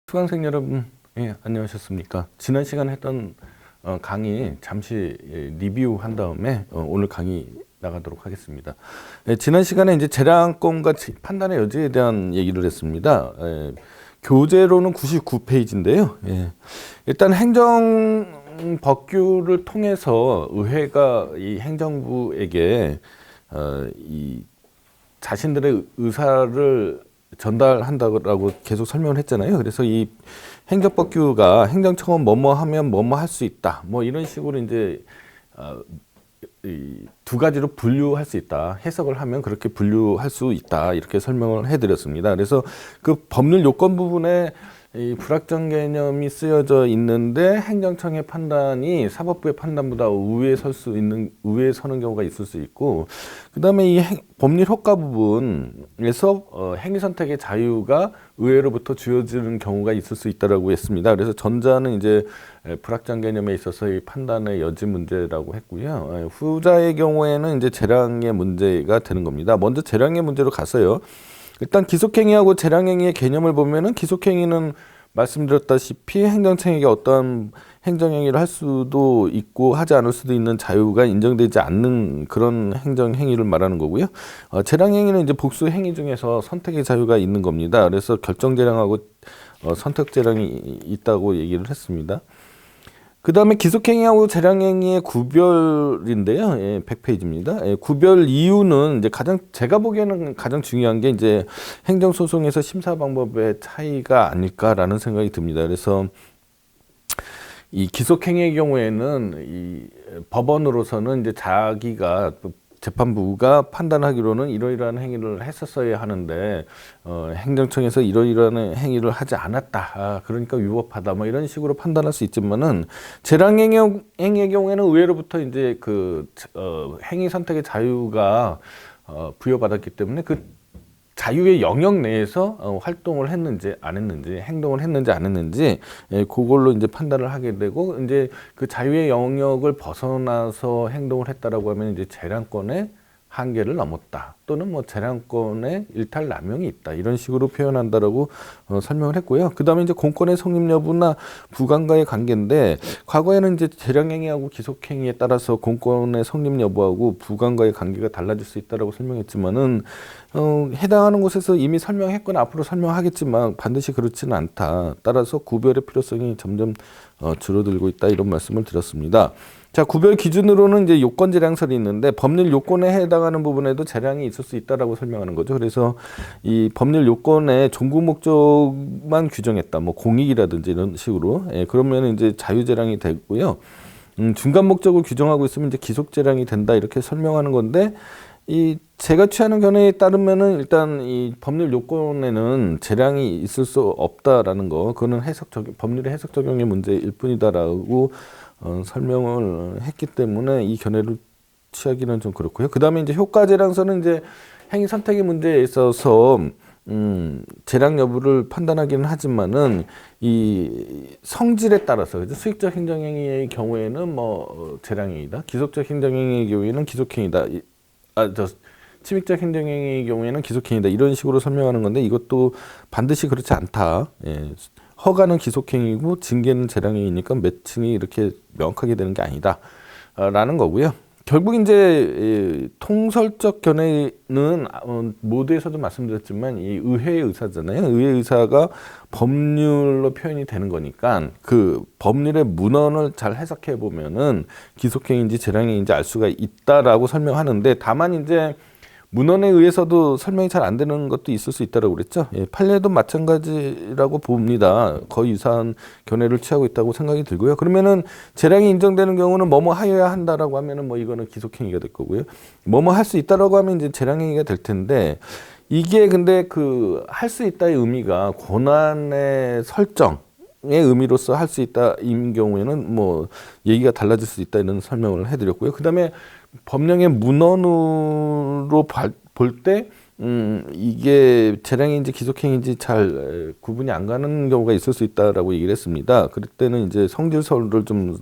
수강생 여러분, 안녕하셨습니까? 지난 시간에 했던 강의 잠시 리뷰한 다음에 오늘 강의 나가도록 하겠습니다. 지난 시간에 이제 재량권과 판단의 여지에 대한 얘기를 했습니다. 교재로는 99페이지인데요. 일단 행정법규를 통해서 의회가 이 행정부에게 이 자신들의 의사를 전달한다고 계속 설명을 했잖아요. 그래서 이 행정법규가 행정청은 뭐뭐 하면 뭐뭐 할 수 있다. 뭐 이런 식으로 이제 이두 가지로 분류할 수 있다. 해석을 하면 그렇게 분류할 수 있다. 이렇게 설명을 해드렸습니다. 그래서 그 법률 요건 부분에 이 불확정 개념이 쓰여져 있는데 행정청의 판단이 사법부의 판단보다 우위에 서는 경우가 있을 수 있고, 그다음에 이 법률 효과 부분에서 행위 선택의 자유가 의회로부터 주어지는 경우가 있을 수 있다라고 했습니다. 그래서 전자는 이제 불확정 개념에 있어서 이 판단의 여지 문제라고 했고요. 후자의 경우에는 이제 재량의 문제가 되는 겁니다. 먼저 재량의 문제로 갔어요. 일단 기속행위하고 재량행위의 개념을 보면은 기속행위는 말씀드렸다시피 행정청에게 어떠한 행정행위를 할 수도 있고 하지 않을 수도 있는 자유가 인정되지 않는 그런 행정행위를 말하는 거고요. 재량행위는 이제 복수행위 중에서 선택의 자유가 있는 겁니다. 그래서 결정재량하고 선택재량이 있다고 얘기를 했습니다. 그 다음에 기속행위하고 재량행위의 구별인데요. 100페이지입니다. 구별 이유는 이제 제가 보기에는 가장 중요한 게 이제 행정소송에서 심사 방법의 차이가 아닐까라는 생각이 듭니다. 그래서 이 기속행위의 경우에는 이 법원으로서는 이제 자기가 재판부가 판단하기로는 이러이러한 행위를 했었어야 하는데 행정청에서 이러이러한 행위를 하지 않았다. 그러니까 위법하다. 뭐 이런 식으로 판단할 수 있지만은 재량행위의 경우에는 의회로부터 이제 그 행위 선택의 자유가 부여받았기 때문에 그 자유의 영역 내에서 활동을 했는지 안 했는지, 행동을 했는지 안 했는지, 그걸로 이제 판단을 하게 되고, 이제 그 자유의 영역을 벗어나서 행동을 했다라고 하면 이제 재량권의 한계를 넘었다. 또는 뭐 재량권의 일탈 남용이 있다. 이런 식으로 표현한다라고 설명을 했고요. 그 다음에 이제 공권의 성립 여부나 부관과의 관계인데, 과거에는 이제 재량행위하고 기속행위에 따라서 공권의 성립 여부하고 부관과의 관계가 달라질 수 있다라고 설명했지만은, 해당하는 곳에서 이미 설명했거나 앞으로 설명하겠지만 반드시 그렇지는 않다. 따라서 구별의 필요성이 점점 줄어들고 있다. 이런 말씀을 드렸습니다. 자, 구별 기준으로는 이제 요건 재량설이 있는데 법률 요건에 해당하는 부분에도 재량이 있을 수 있다라고 설명하는 거죠. 그래서 이 법률 요건에 종구 목적만 규정했다. 뭐 공익이라든지 이런 식으로. 그러면 이제 자유 재량이 되고요. 중간 목적을 규정하고 있으면 이제 기속 재량이 된다. 이렇게 설명하는 건데 이 제가 취하는 견해에 따르면은 일단 이 법률 요건에는 재량이 있을 수 없다라는 거, 그거는 법률의 해석 적용의 문제일 뿐이다라고 설명을 했기 때문에 이 견해를 취하기는 좀 그렇고요. 그 다음에 이제 효과 재량서는 이제 행위 선택의 문제에 있어서 재량 여부를 판단하기는 하지만은 이 성질에 따라서 그죠? 수익적 행정행위의 경우에는 뭐 재량행위다, 기속적 행정행위의 경우에는 기속행위다. 침익적 행정행위의 경우에는 기속행위다. 이런 식으로 설명하는 건데 이것도 반드시 그렇지 않다. 허가는 기속행위고 징계는 재량행위니까 매칭이 이렇게 명확하게 되는 게 아니다. 라는 거고요. 결국 이제 통설적 견해는 모두에서도 말씀드렸지만 이 의회의 의사잖아요. 의회의 의사가 법률로 표현이 되는 거니까 그 법률의 문헌을 잘 해석해 보면은 기속행위인지 재량행위인지 알 수가 있다라고 설명하는데, 다만 이제 문헌에 의해서도 설명이 잘 안 되는 것도 있을 수 있다고 그랬죠. 판례도 마찬가지라고 봅니다. 거의 유사한 견해를 취하고 있다고 생각이 들고요. 그러면은 재량이 인정되는 경우는 뭐뭐 하여야 한다라고 하면은 뭐 이거는 기속행위가 될 거고요. 뭐뭐 할 수 있다라고 하면 이제 재량행위가 될 텐데, 이게 근데 그 할 수 있다의 의미가 권한의 설정 의 의미로서 할 수 있다인 경우에는 뭐 얘기가 달라질 수 있다 이런 설명을 해드렸고요. 그 다음에 법령의 문헌으로 볼 때 이게 재량인지 기속행위인지 잘 구분이 안 가는 경우가 있을 수 있다라고 얘기를 했습니다. 그럴 때는 이제 성질서를 좀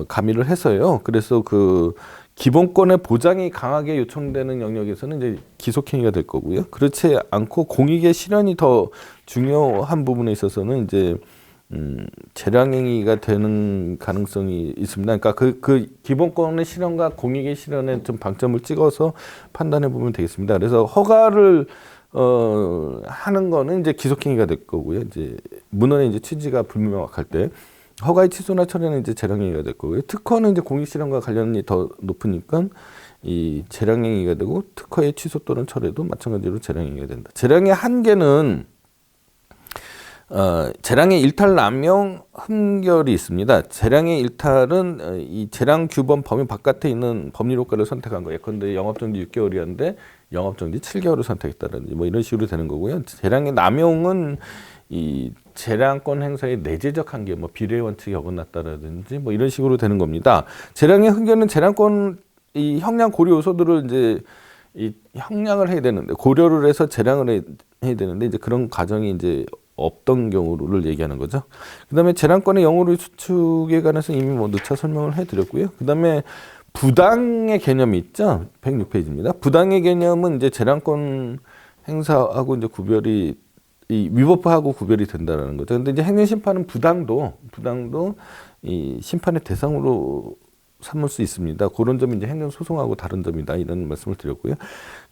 가미를 해서요. 그래서 그 기본권의 보장이 강하게 요청되는 영역에서는 이제 기속행위가 될 거고요. 그렇지 않고 공익의 실현이 더 중요한 부분에 있어서는 이제 재량행위가 되는 가능성이 있습니다. 그러니까 그 기본권의 실현과 공익의 실현에 좀 방점을 찍어서 판단해 보면 되겠습니다. 그래서 허가를 하는 거는 이제 기속행위가 될 거고요. 이제 문헌의 이제 취지가 불명확할 때 허가의 취소나 철회는 이제 재량행위가 될 거고요. 특허는 이제 공익 실현과 관련이 더 높으니까 이 재량행위가 되고 특허의 취소 또는 철회도 마찬가지로 재량행위가 된다. 재량의 한계는 재량의 일탈 남용 흠결이 있습니다. 재량의 일탈은 이 재량 규범 범위 바깥에 있는 법률 효과를 선택한 거예요. 예컨대 영업정지 6개월이었는데 영업정지 7개월을 선택했다든지 뭐 이런 식으로 되는 거고요. 재량의 남용은 이 재량권 행사의 내재적 한계, 뭐 비례 원칙이 어긋났다라든지 뭐 이런 식으로 되는 겁니다. 재량의 흠결은 재량권 이 형량 고려 요소들을 이제 이 형량을 해야 되는데 고려를 해서 재량을 해야 되는데 이제 그런 과정이 이제 없던 경우를 얘기하는 거죠. 그다음에 재량권의 영으로 수축에 관해서 이미 뭐 누차 설명을 해드렸고요. 그다음에 부당의 개념이 있죠. 106페이지입니다. 부당의 개념은 이제 재량권 행사하고 이제 구별이 이 위법하고 구별이 된다는 거죠. 근데 이제 행정심판은 부당도 이 심판의 대상으로 삼을 수 있습니다. 그런 점이 이제 행정소송하고 다른 점이다 이런 말씀을 드렸고요.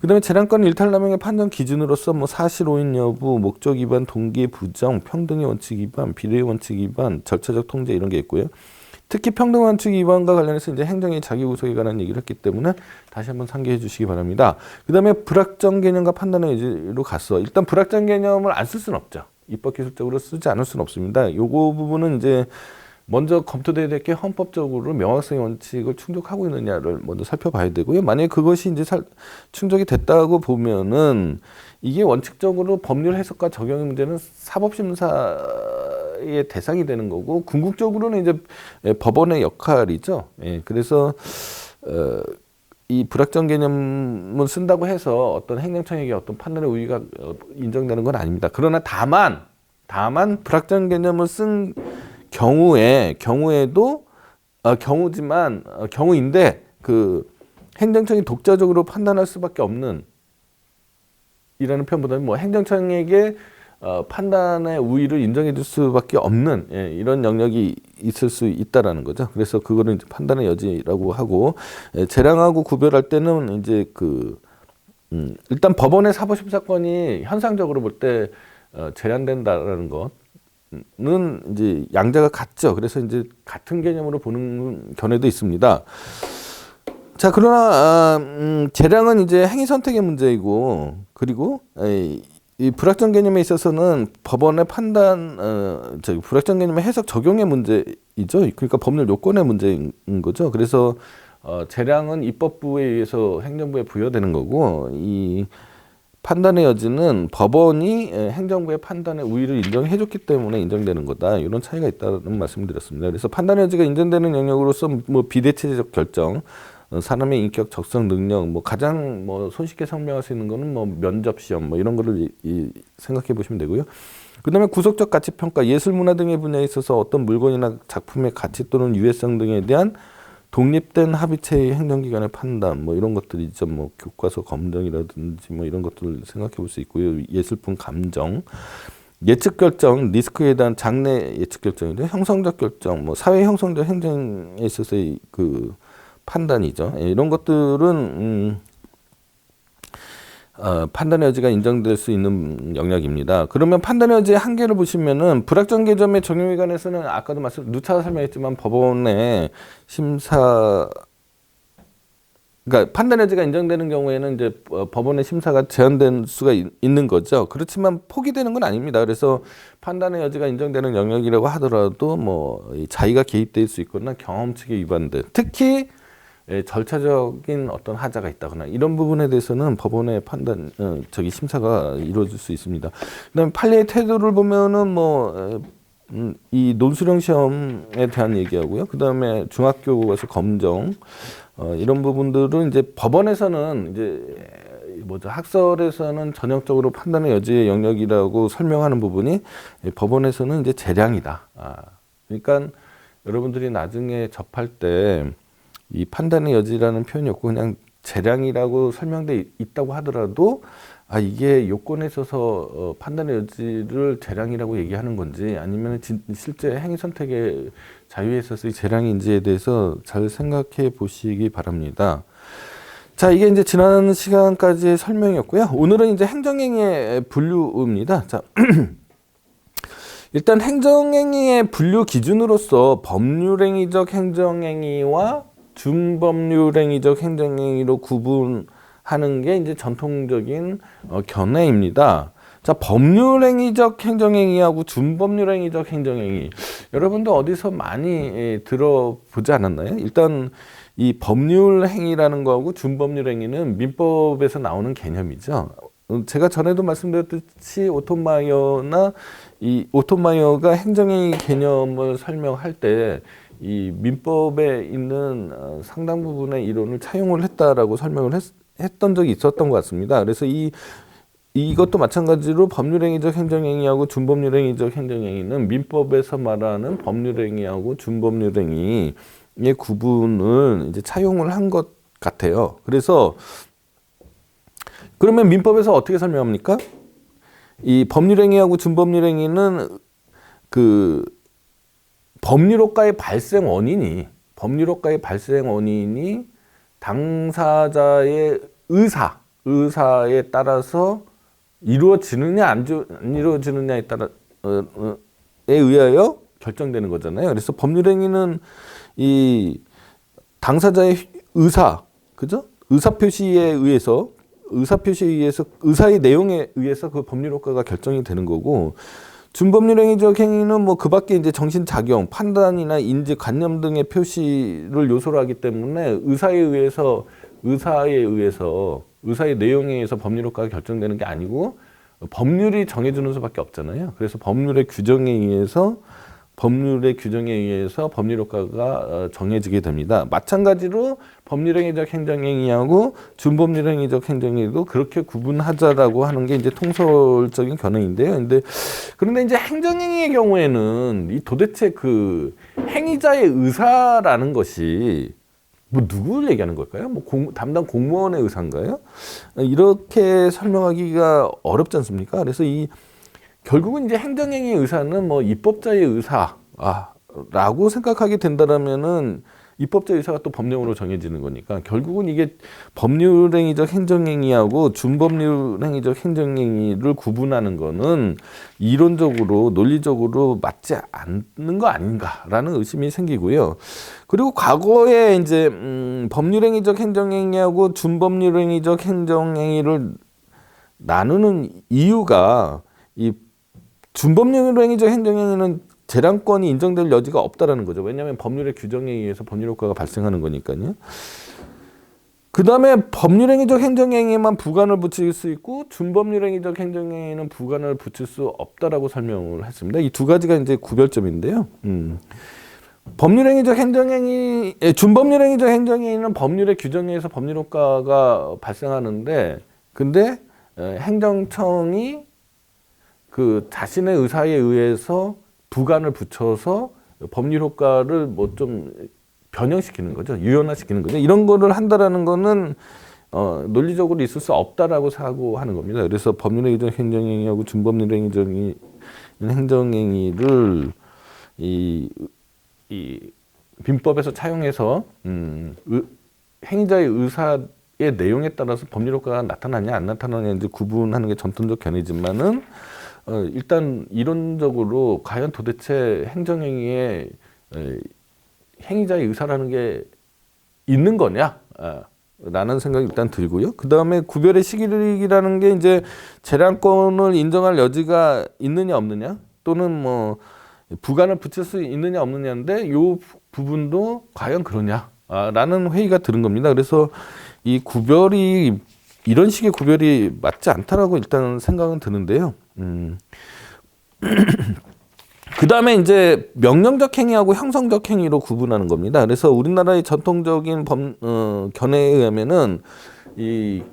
그다음에 재량권 일탈남용의 판정 기준으로서 뭐 사실 오인 여부, 목적 위반, 동기 부정, 평등의 원칙 위반, 비례의 원칙 위반, 절차적 통제 이런 게 있고요. 특히 평등 원칙 위반과 관련해서 이제 행정의 자기 구속에 관한 얘기를 했기 때문에 다시 한번 상기해 주시기 바랍니다. 그다음에 불확정 개념과 판단의 의지로 갔어. 일단 불확정 개념을 안 쓸 수는 없죠. 입법 기술적으로 쓰지 않을 수는 없습니다. 요거 부분은 이제 먼저 검토돼야 될 게 헌법적으로 명확성의 원칙을 충족하고 있느냐를 먼저 살펴봐야 되고요. 만약에 그것이 이제 충족이 됐다고 보면은 이게 원칙적으로 법률 해석과 적용의 문제는 사법심사의 대상이 되는 거고 궁극적으로는 이제 법원의 역할이죠. 예, 그래서 이 불확정 개념을 쓴다고 해서 어떤 행정청에게 어떤 판단의 우위가 인정되는 건 아닙니다. 그러나 다만 불확정 개념을 쓴 경우에도 경우인데 그 행정청이 독자적으로 판단할 수밖에 없는 이라는 표현보다는 뭐 행정청에게 판단의 우위를 인정해 줄 수밖에 없는 이런 영역이 있을 수 있다라는 거죠. 그래서 그거는 이제 판단의 여지라고 하고 재량하고 구별할 때는 이제 일단 법원의 사법심사권이 현상적으로 볼 때 제한된다라는 것. 는 이제 양자가 같죠. 그래서 이제 같은 개념으로 보는 견해도 있습니다. 자, 그러나 재량은 이제 행위 선택의 문제이고, 그리고 이 불확정 개념에 있어서는 법원의 판단, 불확정 개념의 해석 적용의 문제이죠. 그러니까 법률 요건의 문제인 거죠. 그래서 재량은 입법부에 의해서 행정부에 부여되는 거고, 이 판단의 여지는 법원이 행정부의 판단의 우위를 인정해줬기 때문에 인정되는 거다. 이런 차이가 있다는 말씀드렸습니다. 그래서 판단의 여지가 인정되는 영역으로서 뭐 비대체제적 결정, 사람의 인격, 적성, 능력, 뭐 가장 뭐 손쉽게 설명할 수 있는 거는 뭐 면접 시험, 뭐 이런 거를 생각해 보시면 되고요. 그다음에 구속적 가치 평가, 예술 문화 등의 분야에 있어서 어떤 물건이나 작품의 가치 또는 유해성 등에 대한 독립된 합의체의 행정기관의 판단, 뭐 이런 것들이 있죠. 뭐 교과서 검증이라든지 뭐 이런 것들을 생각해 볼 수 있고요. 예술품 감정, 예측 결정, 리스크에 대한 장래 예측 결정이죠. 형성적 결정, 뭐 사회 형성적 행정에 있어서의 그 판단이죠. 이런 것들은 판단의 여지가 인정될 수 있는 영역입니다. 그러면 판단의 여지의 한계를 보시면은 불확정 개념의 적용에 관해서는 아까도 누차 설명했지만 법원의 그러니까 판단의 여지가 인정되는 경우에는 이제 법원의 심사가 제한될 수가 있는 거죠. 그렇지만 포기되는 건 아닙니다. 그래서 판단의 여지가 인정되는 영역이라고 하더라도 뭐 자의가 개입될 수 있거나 경험칙에 위반된, 특히 절차적인 어떤 하자가 있다거나 이런 부분에 대해서는 법원의 심사가 이루어질 수 있습니다. 그다음에 판례의 태도를 보면은 뭐 이 논술형 시험에 대한 얘기하고요. 그다음에 중학교 가서 검정 이런 부분들은 이제 법원에서는 이제 학설에서는 전형적으로 판단의 여지의 영역이라고 설명하는 부분이 법원에서는 이제 재량이다. 그러니까 여러분들이 나중에 접할 때 이 판단의 여지라는 표현이 없고 그냥 재량이라고 설명돼 있다고 하더라도 이게 요건에 있어서 판단의 여지를 재량이라고 얘기하는 건지 아니면 실제 행위 선택의 자유에 있어서 이 재량인지에 대해서 잘 생각해 보시기 바랍니다. 자, 이게 이제 지난 시간까지의 설명이었고요. 오늘은 이제 행정행위의 분류입니다. 자, 일단 행정행위의 분류 기준으로서 법률행위적 행정행위와 준법률행위적 행정행위로 구분하는 게 이제 전통적인 견해입니다. 자, 법률행위적 행정행위하고 준법률행위적 행정행위. 여러분도 어디서 많이 들어보지 않았나요? 일단 이 법률행위라는 거하고 준법률행위는 민법에서 나오는 개념이죠. 제가 전에도 말씀드렸듯이 오토마이어가 행정행위 개념을 설명할 때 이 민법에 있는 상당 부분의 이론을 차용을 했다라고 설명을 했던 적이 있었던 것 같습니다. 그래서 이것도 마찬가지로 법률행위적 행정행위하고 준법률행위적 행정행위는 민법에서 말하는 법률행위하고 준법률행위의 구분을 이제 차용을 한 것 같아요. 그래서 그러면 민법에서 어떻게 설명합니까? 이 법률행위하고 준법률행위는 그 법률효과의 발생 원인이 당사자의 의사에 따라서 이루어지느냐 안 이루어지느냐에 따라 의하여 결정되는 거잖아요. 그래서 법률행위는 이 당사자의 그죠? 의사의 내용에 의해서 그 법률효과가 결정이 되는 거고, 준법률행위적 행위는 뭐 그 밖에 이제 정신작용, 판단이나 인지, 관념 등의 표시를 요소로 하기 때문에 의사의 내용에 의해서 법률효과가 결정되는 게 아니고 법률이 정해주는 수밖에 없잖아요. 그래서 법률의 규정에 의해서 법률효과가 정해지게 됩니다. 마찬가지로 법률행위적 행정행위하고 준법률행위적 행정행위도 그렇게 구분하자라고 하는 게 이제 통설적인 견해인데요. 그런데 이제 행정행위의 경우에는 이 도대체 그 행위자의 의사라는 것이 뭐 누구를 얘기하는 걸까요? 뭐 담당 공무원의 의사인가요? 이렇게 설명하기가 어렵지 않습니까? 그래서 결국은 이제 행정행위의 의사는 뭐 입법자의 의사라고 생각하게 된다라면은 입법자의 의사가 또 법령으로 정해지는 거니까 결국은 이게 법률행위적 행정행위하고 준법률행위적 행정행위를 구분하는 거는 이론적으로 논리적으로 맞지 않는 거 아닌가라는 의심이 생기고요. 그리고 과거에 이제 법률행위적 행정행위하고 준법률행위적 행정행위를 나누는 이유가 이 준법률행위적 행정행위는 재량권이 인정될 여지가 없다라는 거죠. 왜냐하면 법률의 규정에 의해서 법률효과가 발생하는 거니까요. 그 다음에 법률행위적 행정행위만 부관을 붙일 수 있고 준법률행위적 행정행위는 부관을 붙일 수 없다라고 설명을 했습니다. 이 두 가지가 이제 구별점인데요. 준법률행위적 행정행위는 법률의 규정에 의해서 법률효과가 발생하는데, 근데 행정청이 그 자신의 의사에 의해서 부관을 붙여서 법률 효과를 뭐 좀 변형시키는 거죠. 유연화시키는 거죠. 이런 거를 한다라는 거는 논리적으로 있을 수 없다라고 사고하는 겁니다. 그래서 법률행위적 행정행위하고 준법률행위적 행정행위를 이 민법에서 차용해서 행위자의 의사의 내용에 따라서 법률 효과가 나타나냐 안 나타나냐 이제 구분하는 게 전통적 견해지만은 일단 이론적으로 과연 도대체 행정행위에 행위자의 의사라는 게 있는 거냐? 라는 생각이 일단 들고요. 그 다음에 구별의 시기라는 게 이제 재량권을 인정할 여지가 있느냐 없느냐, 또는 뭐 부관을 붙일 수 있느냐 없느냐인데 이 부분도 과연 그러냐? 라는 회의가 드는 겁니다. 그래서 이 구별이 이런 식의 구별이 맞지 않다라고 일단 생각은 드는데요. 그 다음에 이제 명령적 행위하고 형성적 행위로 구분하는 겁니다. 그래서 우리나라의 전통적인 견해에 의하면은 이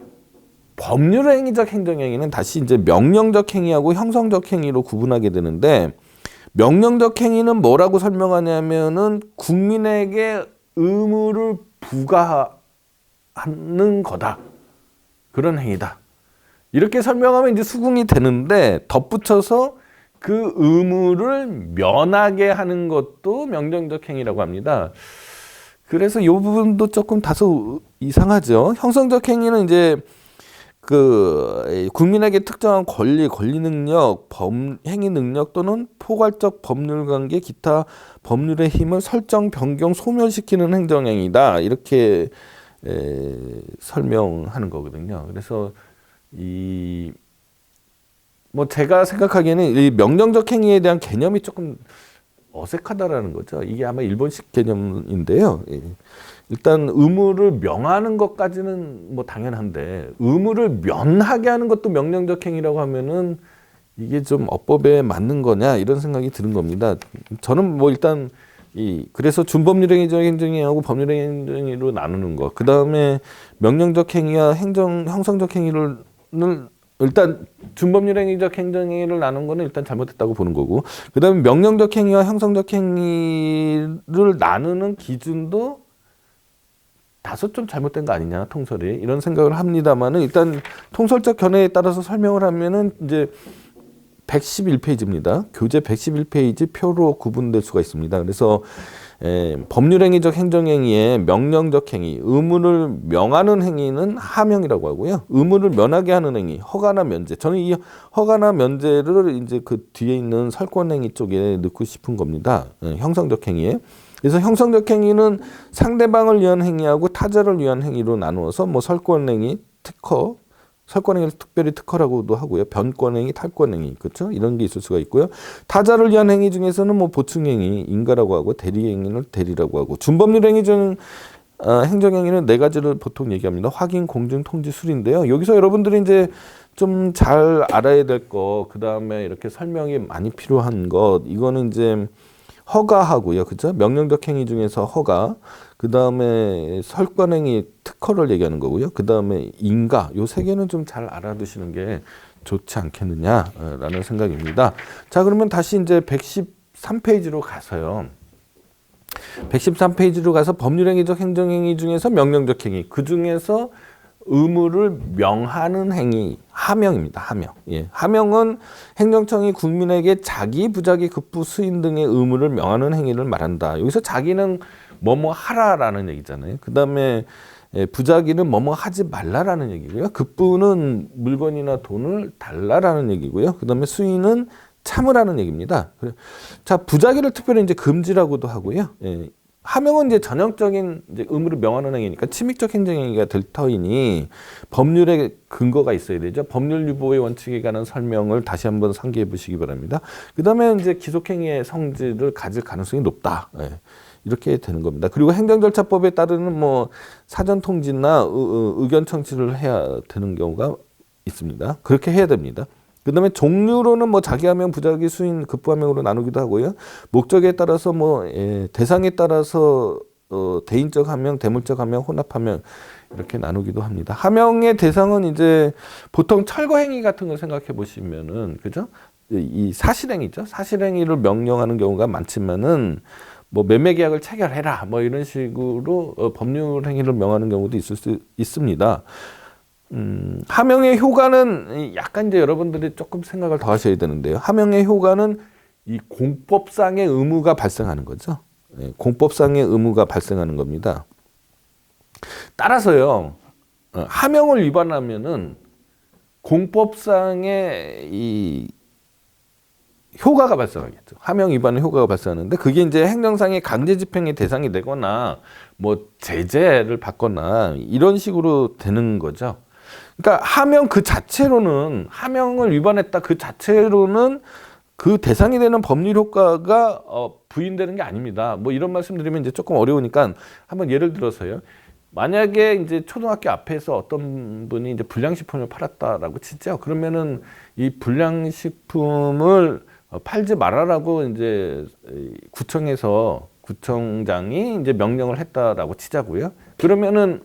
법률행위적 행정행위는 다시 이제 명령적 행위하고 형성적 행위로 구분하게 되는데, 명령적 행위는 뭐라고 설명하냐면은 국민에게 의무를 부과하는 거다. 그런 행위다. 이렇게 설명하면 이제 수긍이 되는데 덧붙여서 그 의무를 면하게 하는 것도 명령적 행위라고 합니다. 그래서 이 부분도 조금 다소 이상하죠. 형성적 행위는 이제 그 국민에게 특정한 권리 능력, 행위 능력 또는 포괄적 법률 관계, 기타 법률의 힘을 설정, 변경, 소멸시키는 행정행위다. 이렇게 설명하는 거거든요. 그래서 뭐 제가 생각하기에는 이 명령적 행위에 대한 개념이 조금 어색하다라는 거죠. 이게 아마 일본식 개념인데요. 일단 의무를 명하는 것까지는 뭐 당연한데 의무를 면하게 하는 것도 명령적 행위라고 하면은 이게 좀 어법에 맞는 거냐 이런 생각이 드는 겁니다. 저는 뭐 일단 그래서 준법률행위적 행정행위하고 법률행위로 나누는 거. 그 다음에 명령적 행위와 형성적 행위를 일단 준법률행위적 행정행위를 나눈 거는 일단 잘못됐다고 보는 거고, 그 다음에 명령적 행위와 형성적 행위를 나누는 기준도 다소 좀 잘못된 거 아니냐, 통설이. 이런 생각을 합니다만은 일단 통설적 견해에 따라서 설명을 하면은 이제 111페이지입니다. 교재 111페이지 표로 구분될 수가 있습니다. 그래서 법률행위적 행정행위의 명령적 행위, 의무를 명하는 행위는 하명이라고 하고요. 의무를 면하게 하는 행위, 허가나 면제. 저는 이 허가나 면제를 이제 그 뒤에 있는 설권행위 쪽에 넣고 싶은 겁니다. 형성적 행위에. 그래서 형성적 행위는 상대방을 위한 행위하고 타자를 위한 행위로 나누어서 뭐 설권행위, 특허, 설권행위를 특별히 특허라고도 하고요. 변권행위, 탈권행위, 그렇죠? 이런 게 있을 수가 있고요. 타자를 위한 행위 중에서는 뭐 보충행위, 인가라고 하고 대리행위는 대리라고 하고 준법률행위적 행정행위는 네 가지를 보통 얘기합니다. 확인, 공증, 통지, 수리인데요. 여기서 여러분들이 이제 좀 잘 알아야 될 거, 그 다음에 이렇게 설명이 많이 필요한 것, 이거는 이제 허가하고요, 그죠? 명령적 행위 중에서 허가, 그 다음에 설권행위, 특허를 얘기하는 거고요. 그 다음에 인가, 요 세 개는 좀 잘 알아두시는 게 좋지 않겠느냐라는 생각입니다. 자, 그러면 다시 이제 113페이지로 가서요. 113페이지로 가서 법률행위적 행정행위 중에서 명령적 행위, 그 중에서 의무를 명하는 행위, 하명입니다. 하명. 예. 하명은 행정청이 국민에게 자기, 부자기, 급부, 수인 등의 의무를 명하는 행위를 말한다. 여기서 자기는 뭐뭐 하라라는 얘기잖아요. 그 다음에 부자기는 뭐뭐 하지 말라라는 얘기고요. 급부는 물건이나 돈을 달라라는 얘기고요. 그 다음에 수인은 참으라는 얘기입니다. 자, 부자기를 특별히 이제 금지라고도 하고요. 예. 하명은 이제 전형적인 이제 의무를 명하는 행위니까 침입적 행정행위가 될 터이니 법률에 근거가 있어야 되죠. 법률 유보의 원칙에 관한 설명을 다시 한번 상기해 보시기 바랍니다. 그 다음에 이제 기속행위의 성질을 가질 가능성이 높다. 예. 이렇게 되는 겁니다. 그리고 행정절차법에 따르는 뭐 사전 통지나 의견 청취를 해야 되는 경우가 있습니다. 그렇게 해야 됩니다. 그 다음에 종류로는 뭐 자기하명, 부자기, 수인, 급부하명으로 나누기도 하고요. 목적에 따라서 뭐 대상에 따라서 대인적 하명, 대물적 하명, 혼합하명 이렇게 나누기도 합니다. 하명의 대상은 이제 보통 철거행위 같은 걸 생각해 보시면은, 그죠? 이 사실행위죠. 사실행위를 명령하는 경우가 많지만은 뭐 매매계약을 체결해라 뭐 이런 식으로 법률 행위를 명하는 경우도 있을 수 있습니다. 하명의 효과는 약간 이제 여러분들이 조금 생각을 더 하셔야 되는데요. 하명의 효과는 이 공법상의 의무가 발생하는 거죠. 예, 공법상의 의무가 발생하는 겁니다. 따라서요, 하명을 위반하면은 공법상의 이 효과가 발생하겠죠. 하명 위반의 효과가 발생하는데 그게 이제 행정상의 강제 집행의 대상이 되거나 뭐 제재를 받거나 이런 식으로 되는 거죠. 그러니까 하명 그 자체로는, 하명을 위반했다 그 자체로는 그 대상이 되는 법률 효과가 부인되는 게 아닙니다. 뭐 이런 말씀드리면 이제 조금 어려우니까 한번 예를 들어서요. 만약에 이제 초등학교 앞에서 어떤 분이 이제 불량식품을 팔았다라고 치죠. 그러면은 이 불량식품을 팔지 말아라고 이제 구청에서 구청장이 이제 명령을 했다라고 치자고요. 그러면은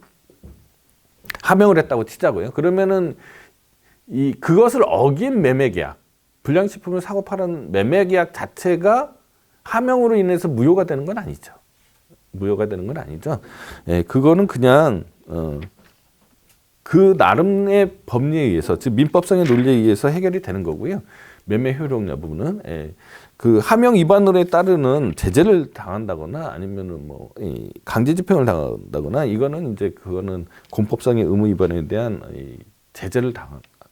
하명을 했다고 치자고요. 그러면은 그것을 어긴 매매계약, 불량식품을 사고 파는 매매계약 자체가 하명으로 인해서 무효가 되는 건 아니죠. 무효가 되는 건 아니죠. 예, 그거는 그냥 그 나름의 법리에 의해서, 즉 민법상의 논리에 의해서 해결이 되는 거고요. 매매 효력 여부는 그 하명 위반으로 따르는 제재를 당한다거나 아니면은 뭐 강제 집행을 당한다거나, 이거는 이제 그거는 공법상의 의무 위반에 대한 제재를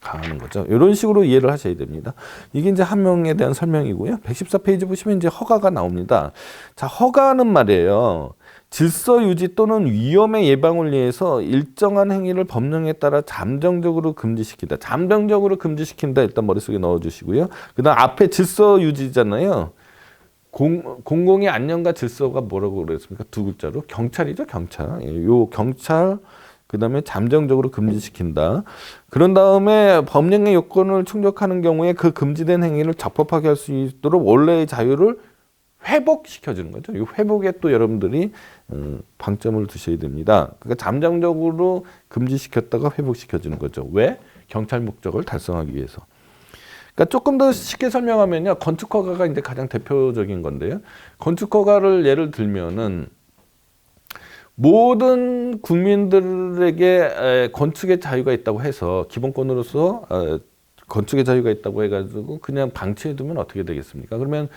가하는 거죠. 이런 식으로 이해를 하셔야 됩니다. 이게 이제 하명에 대한 설명이고요. 114페이지 보시면 이제 허가가 나옵니다. 자, 허가는 말이에요. 질서 유지 또는 위험의 예방을 위해서 일정한 행위를 법령에 따라 잠정적으로 금지시킨다. 잠정적으로 금지시킨다. 일단 머릿속에 넣어주시고요. 그 다음 앞에 질서 유지잖아요. 공공의 안녕과 질서가 뭐라고 그랬습니까? 두 글자로. 경찰이죠, 경찰. 요 경찰, 그 다음에 잠정적으로 금지시킨다. 그런 다음에 법령의 요건을 충족하는 경우에 그 금지된 행위를 적법하게 할 수 있도록 원래의 자유를 회복시켜주는 거죠. 이 회복에 또 여러분들이 방점을 두셔야 됩니다. 그러니까 잠정적으로 금지시켰다가 회복시켜주는 거죠. 왜? 경찰 목적을 달성하기 위해서. 그러니까 조금 더 쉽게 설명하면요, 건축허가가 이제 가장 대표적인 건데요. 건축허가를 예를 들면은 모든 국민들에게 건축의 자유가 있다고 해서 기본권으로서 건축의 자유가 있다고 해가지고 그냥 방치해두면 어떻게 되겠습니까? 그러면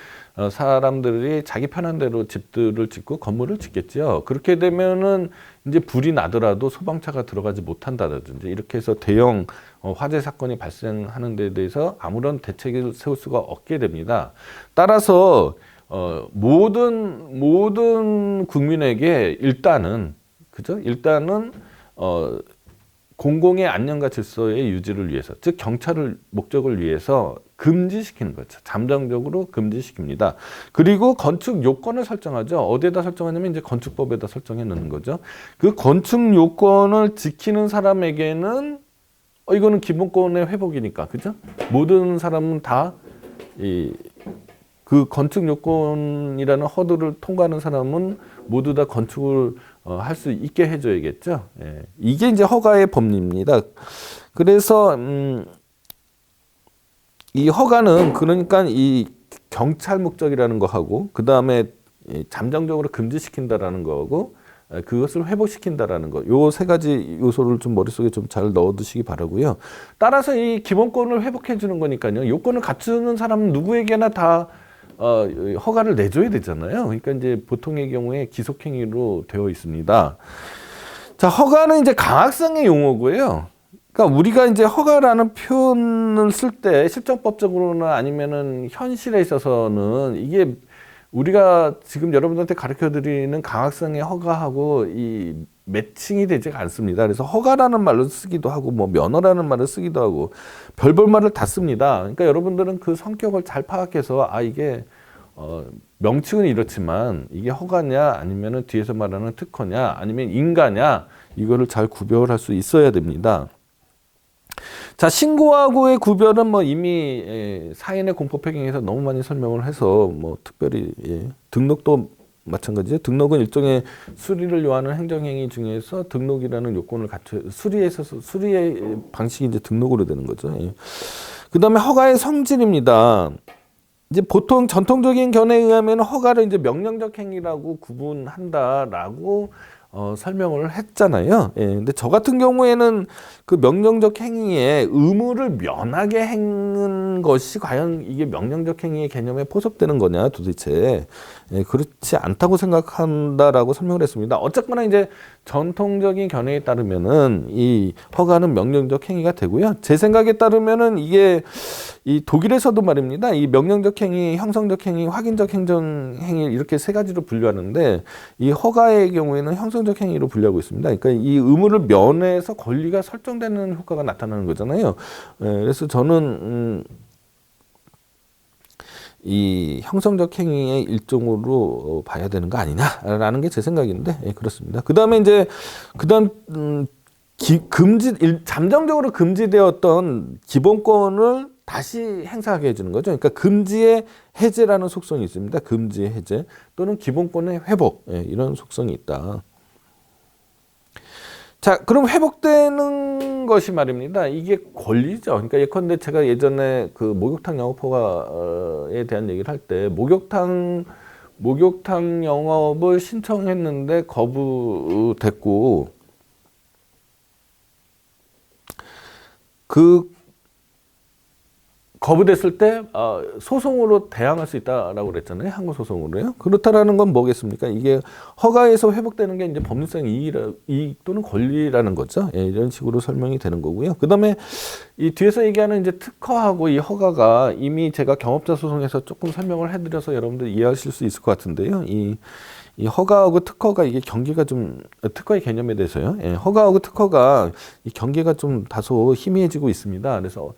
사람들이 자기 편한 대로 집들을 짓고 건물을 짓겠죠. 그렇게 되면은 이제 불이 나더라도 소방차가 들어가지 못한다든지 이렇게 해서 대형 화재 사건이 발생하는 데 대해서 아무런 대책을 세울 수가 없게 됩니다. 따라서 모든 국민에게 일단은, 그죠? 일단은 공공의 안녕과 질서의 유지를 위해서, 즉 경찰을 목적을 위해서 금지시키는 거죠. 잠정적으로 금지시킵니다. 그리고 건축 요건을 설정하죠. 어디에다 설정하냐면 이제 건축법에다 설정해 놓는 거죠. 그 건축 요건을 지키는 사람에게는 이거는 기본권의 회복이니까, 그죠? 모든 사람은 다 그 건축 요건이라는 허들을 통과하는 사람은 모두 다 건축을 할 수 있게 해줘야겠죠. 예. 이게 이제 허가의 법리입니다. 그래서 이 허가는 그러니까 이 경찰 목적이라는 거하고 그 다음에 잠정적으로 금지시킨다라는 거하고 그것을 회복시킨다라는 거, 요 세 가지 요소를 좀 머릿속에 좀 잘 넣어두시기 바라고요. 따라서 이 기본권을 회복해 주는 거니까요. 요건을 갖추는 사람은 누구에게나 다 허가를 내줘야 되잖아요. 그러니까 이제 보통의 경우에 기속행위로 되어 있습니다. 자, 허가는 이제 강학상의 용어고요. 그러니까 우리가 이제 허가라는 표현을 쓸 때 실정법적으로나 아니면은 현실에 있어서는 이게 우리가 지금 여러분들한테 가르쳐 드리는 강학상의 허가하고 이 매칭이 되지 않습니다. 그래서 허가라는 말로 쓰기도 하고 뭐 면허라는 말을 쓰기도 하고 별별 말을 다 씁니다. 그러니까 여러분들은 그 성격을 잘 파악해서 이게 명칭은 이렇지만 이게 허가냐 아니면은 뒤에서 말하는 특허냐 아니면 인가냐, 이거를 잘 구별할 수 있어야 됩니다. 자, 신고하고의 구별은 뭐 이미 사인의 공법행위에서 너무 많이 설명을 해서 뭐 특별히 등록도 마찬가지죠. 등록은 일종의 수리를 요하는 행정행위 중에서 등록이라는 요건을 수리의 방식이 이제 등록으로 되는 거죠. 그 다음에 허가의 성질입니다. 이제 보통 전통적인 견해에 의하면 허가를 이제 명령적 행위라고 구분한다라고 설명을 했잖아요. 근데 저 같은 경우에는 그 명령적 행위에 의무를 면하게 행한 것이 과연 이게 명령적 행위의 개념에 포섭되는 거냐 도대체. 그렇지 않다고 생각한다라고 설명을 했습니다. 어쨌거나 이제 전통적인 견해에 따르면은 이 허가는 명령적 행위가 되고요. 제 생각에 따르면은 이게 이 독일에서도 말입니다. 이 명령적 행위, 형성적 행위, 확인적 행정 행위 이렇게 세 가지로 분류하는데 이 허가의 경우에는 형성적 행위로 분류하고 있습니다. 그러니까 이 의무를 면해서 권리가 설정되는 효과가 나타나는 거잖아요. 그래서 저는 이 형성적 행위의 일종으로 봐야 되는 거 아니냐라는 게 제 생각인데 그렇습니다. 그다음에 이제 잠정적으로 금지되었던 기본권을 다시 행사하게 해주는 거죠. 그러니까 금지의 해제라는 속성이 있습니다. 금지의 해제 또는 기본권의 회복, 이런 속성이 있다. 자, 그럼 회복되는 것이 말입니다. 이게 권리죠. 그러니까 예컨대 제가 예전에 그 목욕탕 영업 허가에 대한 얘기를 할 때 목욕탕 목욕탕 영업을 신청했는데 거부됐고 그 거부됐을 때 소송으로 대항할 수 있다라고 그랬잖아요. 항고 소송으로요. 그렇다라는 건 뭐겠습니까? 이게 허가에서 회복되는 게 이제 법률상 이익 또는 권리라는 거죠. 예, 이런 식으로 설명이 되는 거고요. 그다음에 이 뒤에서 얘기하는 이제 특허하고 이 허가가 이미 제가 경업자 소송에서 조금 설명을 해드려서 여러분들 이해하실 수 있을 것 같은데요. 이 허가하고 특허가 이게 경계가 좀 특허의 개념에 대해서요. 예, 허가하고 특허가 이 경계가 좀 다소 희미해지고 있습니다. 그래서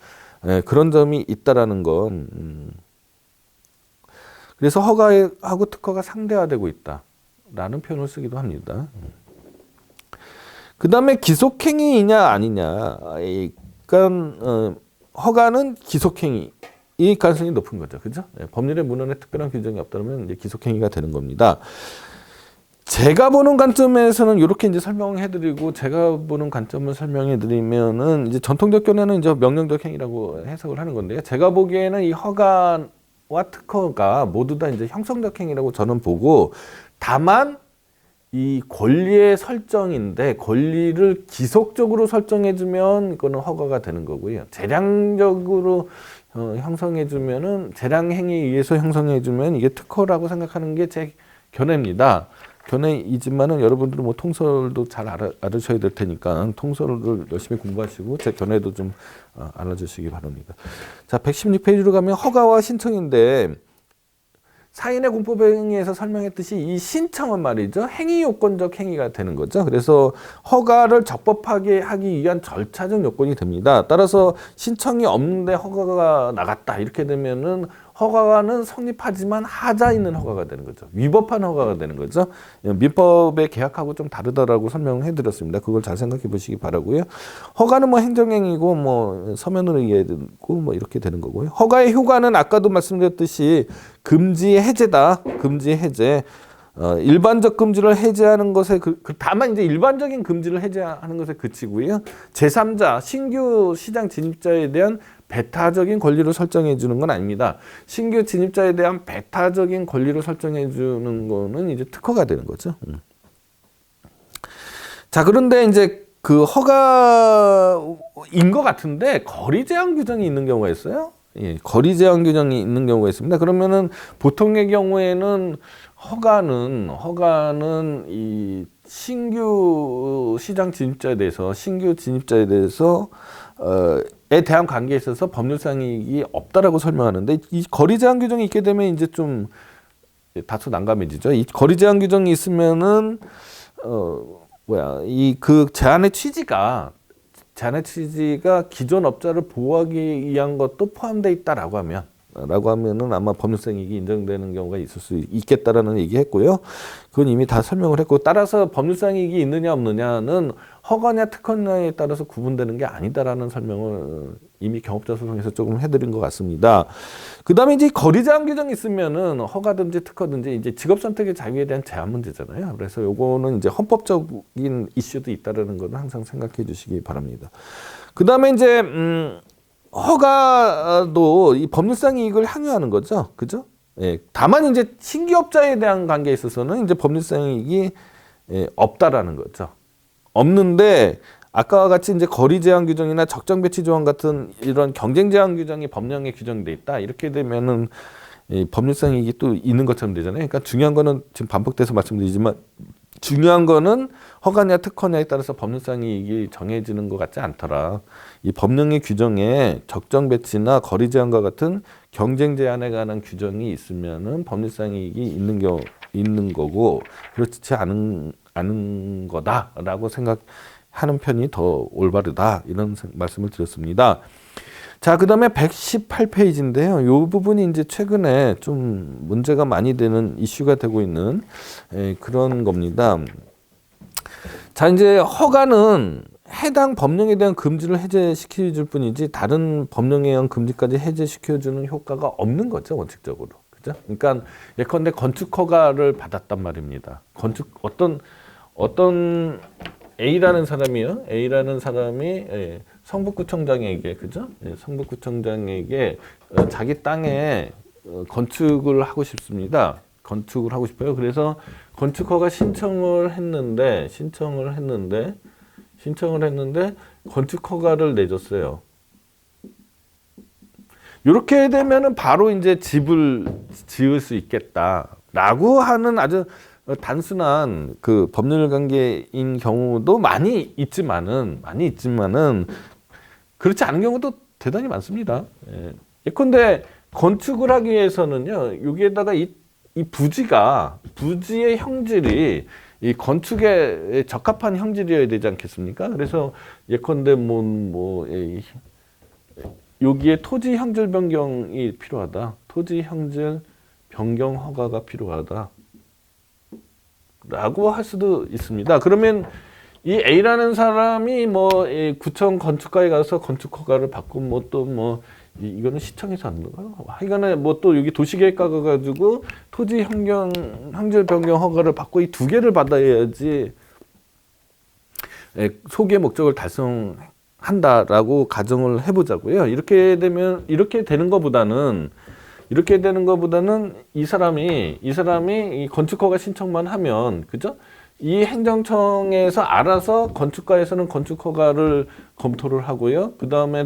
예, 그런 점이 있다라는 건 그래서 허가하고 특허가 상대화되고 있다라는 표현을 쓰기도 합니다. 그 다음에 기속행위이냐 아니냐. 그러니까 허가는 기속행위 이 가능성이 높은 거죠, 그죠? 예, 법률의 문헌에 특별한 규정이 없다면 이제 기속행위가 되는 겁니다. 제가 보는 관점에서는 이렇게 이제 설명을 해드리고 제가 보는 관점을 설명해드리면은 이제 전통적 견해는 이제 명령적 행위라고 해석을 하는 건데요. 제가 보기에는 이 허가와 특허가 모두 다 이제 형성적 행위라고 저는 보고 다만 이 권리의 설정인데 권리를 기속적으로 설정해주면 이거는 허가가 되는 거고요. 재량적으로 형성해주면은 재량 행위에 의해서 형성해주면 이게 특허라고 생각하는 게 제 견해입니다. 견해이지만은 여러분들은 뭐 통설도 잘 알으셔야 될 테니까 통설을 열심히 공부하시고 제 견해도 좀 알아주시기 바랍니다. 자, 116페이지로 가면 허가와 신청인데 사인의 공법행위에서 설명했듯이 이 신청은 말이죠. 행위 요건적 행위가 되는 거죠. 그래서 허가를 적법하게 하기 위한 절차적 요건이 됩니다. 따라서 신청이 없는데 허가가 나갔다 이렇게 되면은 허가는 성립하지만 하자 있는 허가가 되는 거죠. 위법한 허가가 되는 거죠. 민법의 계약하고 좀 다르다라고 설명을 해드렸습니다. 그걸 잘 생각해 보시기 바라고요. 허가는 뭐 행정행위고 뭐 서면으로 이해되고 뭐 이렇게 되는 거고요. 허가의 효과는 아까도 말씀드렸듯이 금지 해제다. 금지 해제. 일반적 금지를 해제하는 것에 다만 이제 일반적인 금지를 해제하는 것에 그치고요. 제3자 신규 시장 진입자에 대한 배타적인 권리를 설정해 주는 건 아닙니다. 신규 진입자에 대한 배타적인 권리를 설정해 주는 거는 이제 특허가 되는 거죠. 자, 그런데 이제 그 허가인 것 같은데 거리 제한 규정이 있는 경우가 있어요. 예, 거리 제한 규정이 있는 경우가 있습니다. 그러면은 보통의 경우에는 허가는 이 신규 시장 진입자에 대해서 에 대한 관계에 있어서 법률상 이익이 없다라고 설명하는데 이 거리 제한 규정이 있게 되면 이제 좀 다소 난감해지죠. 이 거리 제한 규정이 있으면은 이 그 제한의 취지가 기존 업자를 보호하기 위한 것도 포함되어 있다라고 하면은 아마 법률상 이익이 인정되는 경우가 있을 수 있겠다라는 얘기했고요. 그건 이미 다 설명을 했고 따라서 법률상 이익이 있느냐 없느냐는 허가냐 특허냐에 따라서 구분되는 게 아니다라는 설명을 이미 경업자 소송에서 조금 해드린 것 같습니다. 그 다음에 이제 거리 제한 규정이 있으면은 허가든지 특허든지 이제 직업 선택의 자유에 대한 제한 문제잖아요. 그래서 요거는 이제 헌법적인 이슈도 있다라는 건 항상 생각해 주시기 바랍니다. 그 다음에 이제 허가도 이 법률상 이익을 향유하는 거죠. 그죠? 예. 다만 이제 신기업자에 대한 관계에 있어서는 이제 법률상 이익이 없다라는 거죠. 없는데 아까와 같이 이제 거리 제한 규정이나 적정 배치 조항 같은 이런 경쟁 제한 규정이 법령에 규정돼 있다. 이렇게 되면은 법률상 이익이 또 있는 것처럼 되잖아요. 그러니까 중요한 거는 지금 반복돼서 말씀드리지만 중요한 거는 허가냐 특허냐에 따라서 법률상 이익이 정해지는 것 같지 않더라. 이 법령의 규정에 적정 배치나 거리 제한과 같은 경쟁 제한에 관한 규정이 있으면은 법률상 이익이 있는 거고 그렇지 않은 거다라고 생각하는 편이 더 올바르다 이런 말씀을 드렸습니다. 자, 그 다음에 118페이지인데요. 이 부분이 이제 최근에 좀 문제가 많이 되는 이슈가 되고 있는 그런 겁니다. 자, 이제 허가는 해당 법령에 대한 금지를 해제시켜 줄 뿐이지 다른 법령에 의한 금지까지 해제시켜 주는 효과가 없는 거죠, 원칙적으로. 그죠? 그러니까 예컨대 건축 허가를 받았단 말입니다. 어떤 A라는 사람이 성북구청장에게 그죠? 성북구청장에게 자기 땅에 건축을 하고 싶습니다. 건축을 하고 싶어요. 그래서 건축허가 신청을 했는데 건축허가를 내줬어요. 이렇게 되면은 바로 이제 집을 지을 수 있겠다라고 하는 아주 단순한 그 법률 관계인 경우도 많이 있지만은 그렇지 않은 경우도 대단히 많습니다. 예컨대 건축을 하기 위해서는요, 여기에다가 이 부지의 형질이 이 건축에 적합한 형질이어야 되지 않겠습니까? 그래서 예컨대 여기에 토지 형질 변경이 필요하다. 토지 형질 변경 허가가 필요하다. 라고 할 수도 있습니다. 그러면 이 A라는 사람이 구청 건축가에 가서 건축 허가를 받고 이거는 시청에서 하는 건가요? 하여간에 또 여기 도시계획과가 가지고 토지 형질 변경 허가를 받고 이 두 개를 받아야지 소기의 목적을 달성한다라고 가정을 해보자고요. 이렇게 되는 것보다는 이 사람이 이 건축 허가 신청만 하면, 그죠? 이 행정청에서 알아서 건축가에서는 건축 허가를 검토를 하고요. 그 다음에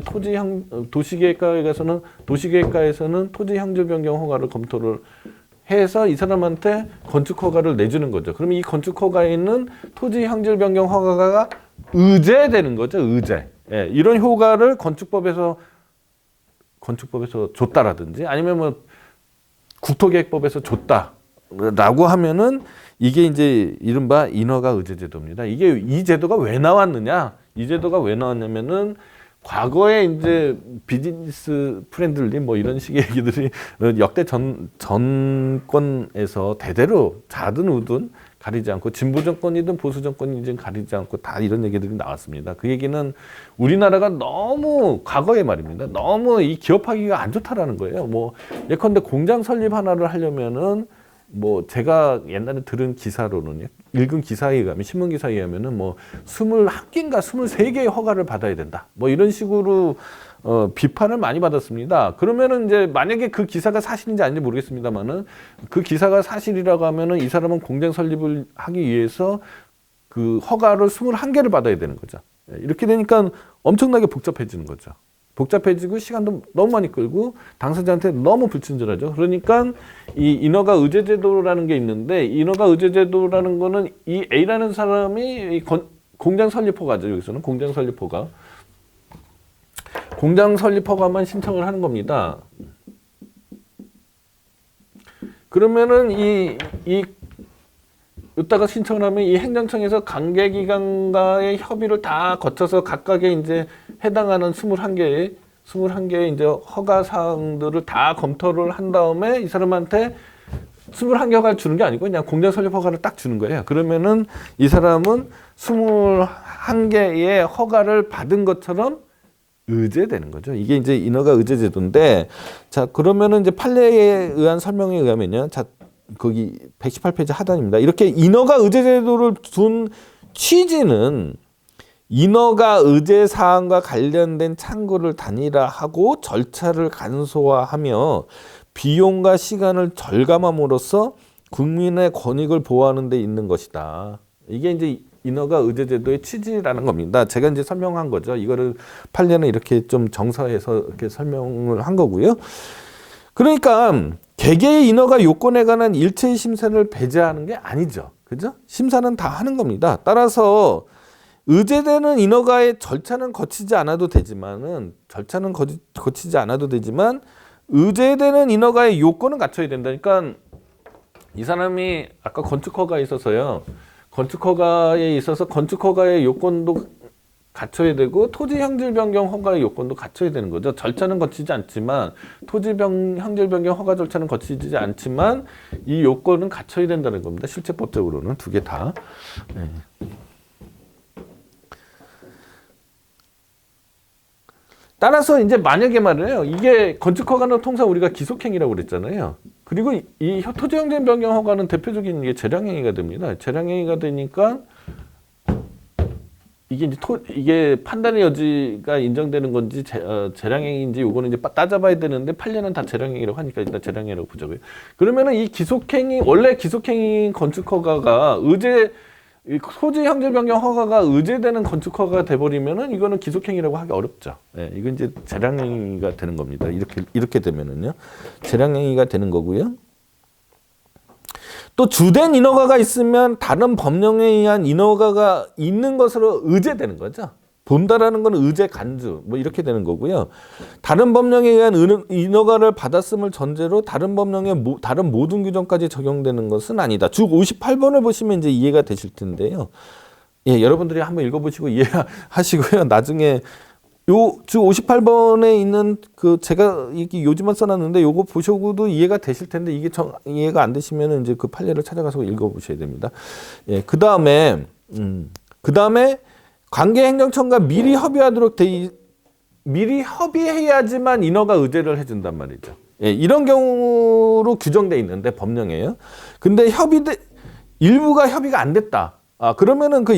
도시계획가에서는 토지 형질 변경 허가를 검토를 해서 이 사람한테 건축 허가를 내주는 거죠. 그러면 이 건축 허가에 있는 토지 형질 변경 허가가 의제되는 거죠. 의제. 이런 효과를 건축법에서 줬다라든지 아니면 국토계획법에서 줬다라고 하면은 이게 이제 이른바 인허가 의제 제도입니다. 이 제도가 왜 나왔느냐? 이 제도가 왜 나왔냐면은 과거에 이제 비즈니스 프렌들리 이런 식의 얘기들이 역대 전권에서 대대로 좌든 우든 가리지 않고 진보 정권이든 보수 정권이든 가리지 않고 다 이런 얘기들이 나왔습니다. 그 얘기는 우리나라가 너무 과거에 말입니다. 너무 이 기업하기가 안 좋다라는 거예요. 예컨대 공장 설립 하나를 하려면은 제가 옛날에 들은 기사로는요, 읽은 기사에 의하면, 신문 기사에 의하면은 21개인가 23개의 허가를 받아야 된다. 이런 식으로 비판을 많이 받았습니다. 그러면은 이제 만약에 그 기사가 사실인지 아닌지 모르겠습니다만은 그 기사가 사실이라고 하면은 이 사람은 공장 설립을 하기 위해서 그 허가를 21개를 받아야 되는 거죠. 이렇게 되니까 엄청나게 복잡해지는 거죠. 복잡해지고 시간도 너무 많이 끌고 당사자한테 너무 불친절하죠. 그러니까 이 인허가 의제 제도라는 게 있는데, 인허가 의제 제도라는 거는 이 A라는 사람이 공장 설립 허가죠. 여기서는 공장 설립 허가만 신청을 하는 겁니다. 그러면은 이따가 신청을 하면 이 행정청에서 관계기관과의 협의를 다 거쳐서 각각의 이제 해당하는 21개의 이제 허가 사항들을 다 검토를 한 다음에 이 사람한테 21개 허가를 주는 게 아니고 그냥 공장 설립 허가를 딱 주는 거예요. 그러면은 이 사람은 21개의 허가를 받은 것처럼 의제되는 거죠. 이게 이제 인허가 의제 제도인데, 자, 그러면은 이제 판례에 의한 설명에 의하면요. 자, 거기 118페이지 하단입니다. 이렇게 인허가 의제 제도를 둔 취지는 인허가 의제 사항과 관련된 창구를 단일화하고 절차를 간소화하며 비용과 시간을 절감함으로써 국민의 권익을 보호하는 데 있는 것이다. 이게 이제 인허가 의제 제도의 취지라는 겁니다. 제가 이제 설명한 거죠. 이거를 판례는 이렇게 좀 정서해서 이렇게 설명을 한 거고요. 그러니까 개개의 인허가 요건에 관한 일체의 심사를 배제하는 게 아니죠. 그죠? 심사는 다 하는 겁니다. 따라서 의제되는 인허가의 절차는 거치지 않아도 되지만 의제되는 인허가의 요건은 갖춰야 된다. 그러니까 이 사람이 아까 건축허가에 있어서요. 건축허가에 있어서 건축허가의 요건도 갖춰야 되고 토지 형질 변경 허가의 요건도 갖춰야 되는 거죠. 절차는 거치지 않지만 형질 변경 허가 절차는 거치지 않지만 이 요건은 갖춰야 된다는 겁니다. 실체법적으로는 두 개 다. 네. 따라서 이제 만약에 말이에요. 이게 건축허가는 통상 우리가 기속행위라고 그랬잖아요. 그리고 이 토지 형질 변경 허가는 대표적인 게 재량행위가 됩니다. 재량행위가 되니까 이게 이제 이게 판단의 여지가 인정되는 건지 재량행위인지 요거는 이제 따져봐야 되는데 판례는 다 재량행위라고 하니까 일단 재량행위라고 보자고요. 그러면은 이 기속행위 원래 기속행위 건축 허가가 소지 형질 변경 허가가 의제되는 건축 허가가 돼버리면은 이거는 기속행위라고 하기 어렵죠. 예, 이건 이제 재량행위가 되는 겁니다. 이렇게 되면은요, 재량행위가 되는 거고요. 또 주된 인허가가 있으면 다른 법령에 의한 인허가가 있는 것으로 의제되는 거죠. 본다라는 건 의제 간주 뭐 이렇게 되는 거고요. 다른 법령에 의한 인허가를 받았음을 전제로 다른 법령의 다른 모든 규정까지 적용되는 것은 아니다. 주 58번을 보시면 이제 이해가 되실 텐데요. 예, 여러분들이 한번 읽어보시고 이해하시고요. 나중에 요 주 58번에 있는 제가 이게 요즘만 써놨는데 요거 보셔도 이해가 되실 텐데 이게 이해가 안 되시면은 이제 그 판례를 찾아가서 읽어보셔야 됩니다. 예, 그 다음에 관계행정청과 미리 협의하도록 미리 협의해야지만 인허가 의제를 해준단 말이죠. 예, 이런 경우로 규정돼 있는데 법령에요. 근데 일부가 협의가 안 됐다. 그러면은 그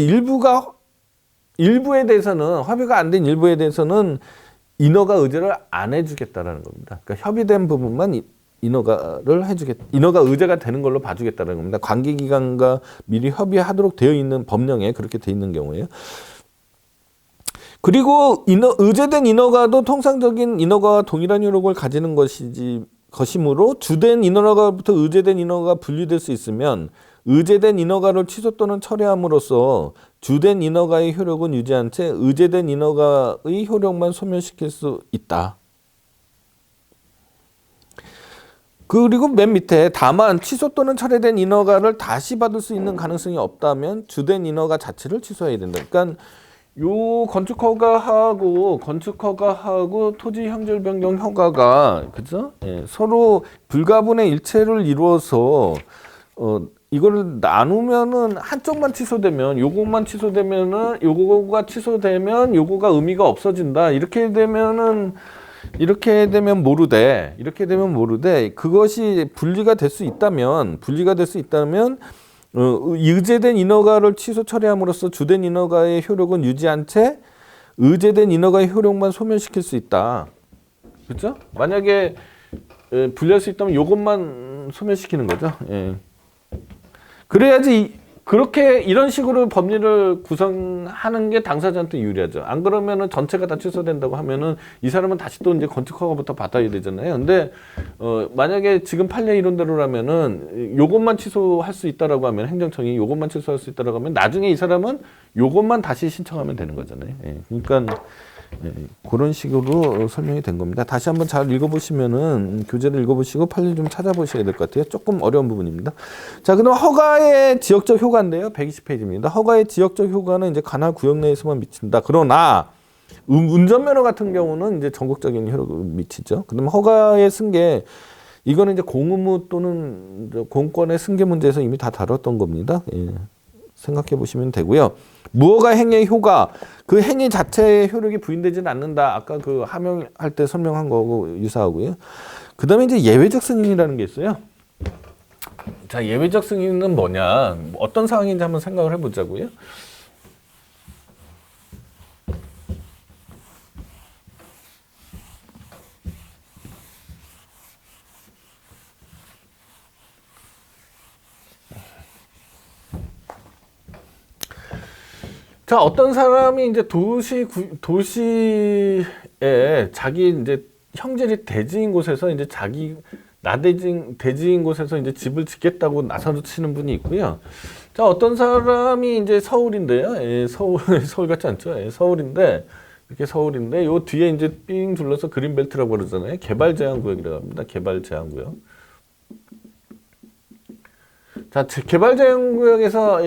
일부에 대해서는 협의가 안 된 일부에 대해서는 인허가 의제를 안 해주겠다라는 겁니다. 그러니까 협의된 부분만 인허가 의제가 되는 걸로 봐주겠다는 겁니다. 관계기관과 미리 협의하도록 되어 있는 법령에 그렇게 되어 있는 경우에요. 그리고 의제된 인허가도 통상적인 인허가와 동일한 효력을 가지는 것이므로 주된 인허가부터 의제된 인허가가 분리될 수 있으면 의제된 인허가를 취소 또는 철회함으로써 주된 인허가의 효력은 유지한 채 의제된 인허가의 효력만 소멸시킬 수 있다. 그리고 맨 밑에 다만 취소 또는 철회된 인허가를 다시 받을 수 있는 가능성이 없다면 주된 인허가 자체를 취소해야 된다. 그러니까 요 건축허가하고 토지 형질 변경 허가가 그죠? 예, 서로 불가분의 일체를 이루어서 이거를 나누면은 한쪽만 취소되면 요거가 취소되면 요거가 의미가 없어진다. 이렇게 되면 모르되 그것이 분리가 될 수 있다면 의제된 인허가를 취소 처리함으로써 주된 인허가의 효력은 유지한 채 의제된 인허가의 효력만 소멸시킬 수 있다. 그렇죠? 만약에 분리할 수 있다면 요것만 소멸시키는 거죠. 예. 그래야지 이런 식으로 법리를 구성하는 게 당사자한테 유리하죠. 안 그러면은 전체가 다 취소된다고 하면은 이 사람은 다시 또 이제 건축허가부터 받아야 되잖아요. 근데 만약에 지금 판례 이론대로라면은 요것만 취소할 수 있다라고 하면 행정청이 요것만 취소할 수 있다라고 하면 나중에 이 사람은 요것만 다시 신청하면 되는 거잖아요. 예. 그러니까 그런 식으로 설명이 된 겁니다. 다시 한번 잘 읽어보시면은 교재를 읽어보시고 판례 좀 찾아보셔야 될 것 같아요. 조금 어려운 부분입니다. 자, 그럼 허가의 지역적 효과인데요. 120페이지입니다. 허가의 지역적 효과는 이제 관할 구역 내에서만 미친다. 그러나 운전면허 같은 경우는 이제 전국적인 효력을 미치죠. 그다음 허가의 승계 이거는 이제 공의무 또는 공권의 승계 문제에서 이미 다 다뤘던 겁니다. 예. 생각해 보시면 되고요. 무허가 행위의 효과, 그 행위 자체의 효력이 부인되지는 않는다. 아까 그 하명할 때 설명한 거하고 유사하고요. 그 다음에 이제 예외적 승인이라는 게 있어요. 자, 예외적 승인은 뭐냐? 어떤 상황인지 한번 생각을 해보자고요. 자, 어떤 사람이 이제 도시에 자기 이제 형질이 대지인 곳에서 이제 대지인 곳에서 이제 집을 짓겠다고 나서치는 분이 있고요. 자, 어떤 사람이 이제 서울인데요. 예, 서울 같지 않죠? 예, 서울인데 요 뒤에 이제 삥 둘러서 그린벨트라고 그러잖아요. 개발 제한 구역이라고 합니다. 개발 제한 구역. 자, 개발 제한 구역에서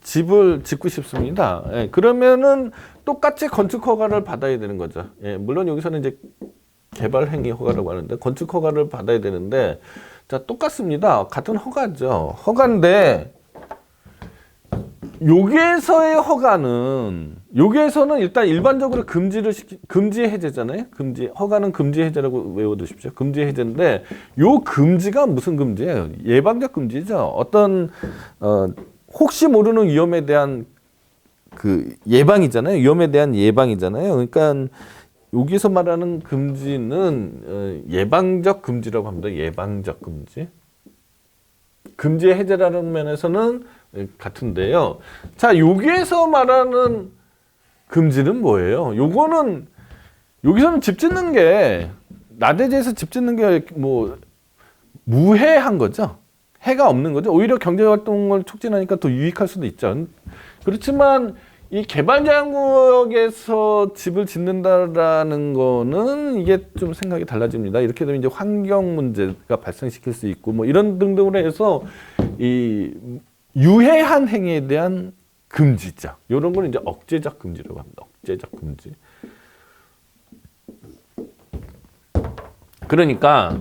집을 짓고 싶습니다. 예, 그러면은 똑같이 건축 허가를 받아야 되는 거죠. 예, 물론 여기서는 이제 개발 행위 허가라고 하는데 건축 허가를 받아야 되는데 자, 똑같습니다. 같은 허가죠. 허가인데 여기에서는 일단 일반적으로 금지 해제잖아요. 허가는 금지 해제라고 외워두십시오. 금지 해제인데 요 금지가 무슨 금지예요? 예방적 금지죠. 어떤 혹시 모르는 위험에 대한 그 예방이잖아요. 위험에 대한 예방이잖아요. 그러니까 여기서 말하는 금지는 예방적 금지라고 합니다. 예방적 금지. 금지의 해제라는 면에서는 같은데요. 자, 여기에서 말하는 금지는 뭐예요? 요거는 여기서는 집 짓는 게 나대지에서 집 짓는 게 뭐 무해한 거죠. 해가 없는 거죠. 오히려 경제 활동을 촉진하니까 더 유익할 수도 있죠. 그렇지만 이 개발 제한구역에서 집을 짓는다라는 거는 이게 좀 생각이 달라집니다. 이렇게 되면 이제 환경 문제가 발생시킬 수 있고 뭐 이런 등등으로 해서 이 유해한 행위에 대한 금지죠. 이런 걸 이제 억제적 금지라고 합니다. 억제적 금지. 그러니까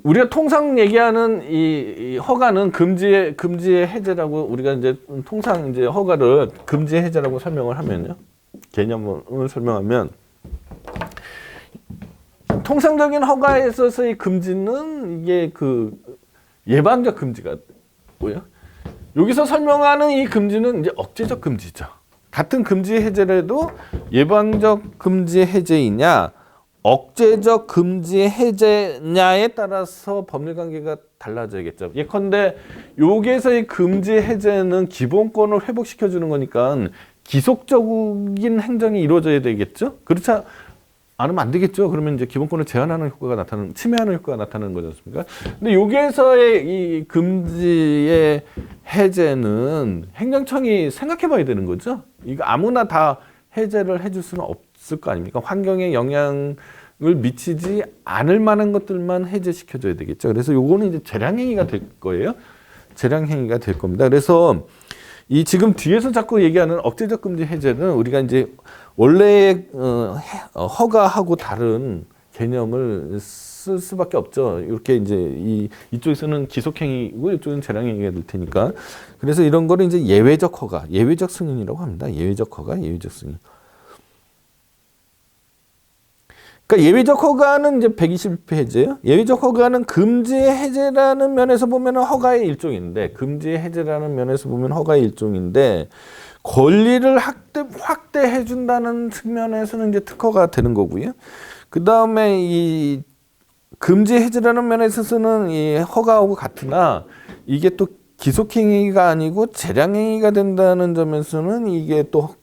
우리가 통상 얘기하는 이 허가는 금지의 해제라고 우리가 이제 통상 이제 허가를 금지의 해제라고 설명을 하면요. 개념을 설명하면 통상적인 허가에 있어서의 금지는 이게 그 예방적 금지가 뭐야? 여기서 설명하는 이 금지는 이제 억제적 금지죠. 같은 금지 해제라도 예방적 금지 해제이냐 억제적 금지 해제냐에 따라서 법률 관계가 달라져야겠죠. 예컨대 여기에서의 금지 해제는 기본권을 회복시켜 주는 거니까 기속적인 행정이 이루어져야 되겠죠. 그렇지 않으면 안 되겠죠. 그러면 이제 기본권을 제한하는 효과가 나타나는, 침해하는 효과가 나타나는 거지 않습니까? 근데 여기에서의 이 금지의 해제는 행정청이 생각해 봐야 되는 거죠. 이거 아무나 다 해제를 해줄 수는 없을 거 아닙니까? 환경에 영향을 미치지 않을 만한 것들만 해제시켜줘야 되겠죠. 그래서 요거는 이제 재량행위가 될 거예요. 재량행위가 될 겁니다. 그래서 이 지금 뒤에서 자꾸 얘기하는 억제적 금지 해제는 우리가 이제 원래의 허가하고 다른 개념을 쓸 수밖에 없죠. 이렇게 이제 이쪽에서는 기속행위고 이쪽은 재량행위가 될 테니까. 그래서 이런 거를 이제 예외적 허가, 예외적 승인이라고 합니다. 예외적 허가, 예외적 승인. 그러니까 예외적 허가는 이제 120회 해제예요. 예외적 허가는 금지 해제라는 면에서 보면 허가의 일종인데, 금지 해제라는 면에서 보면 허가의 일종인데, 권리를 확대해 준다는 측면에서는 이제 특허가 되는 거고요. 그 다음에 이 금지 해제라는 면에 있어서는 이 허가하고 같으나 이게 또 기속행위가 아니고 재량행위가 된다는 점에서는 이게 또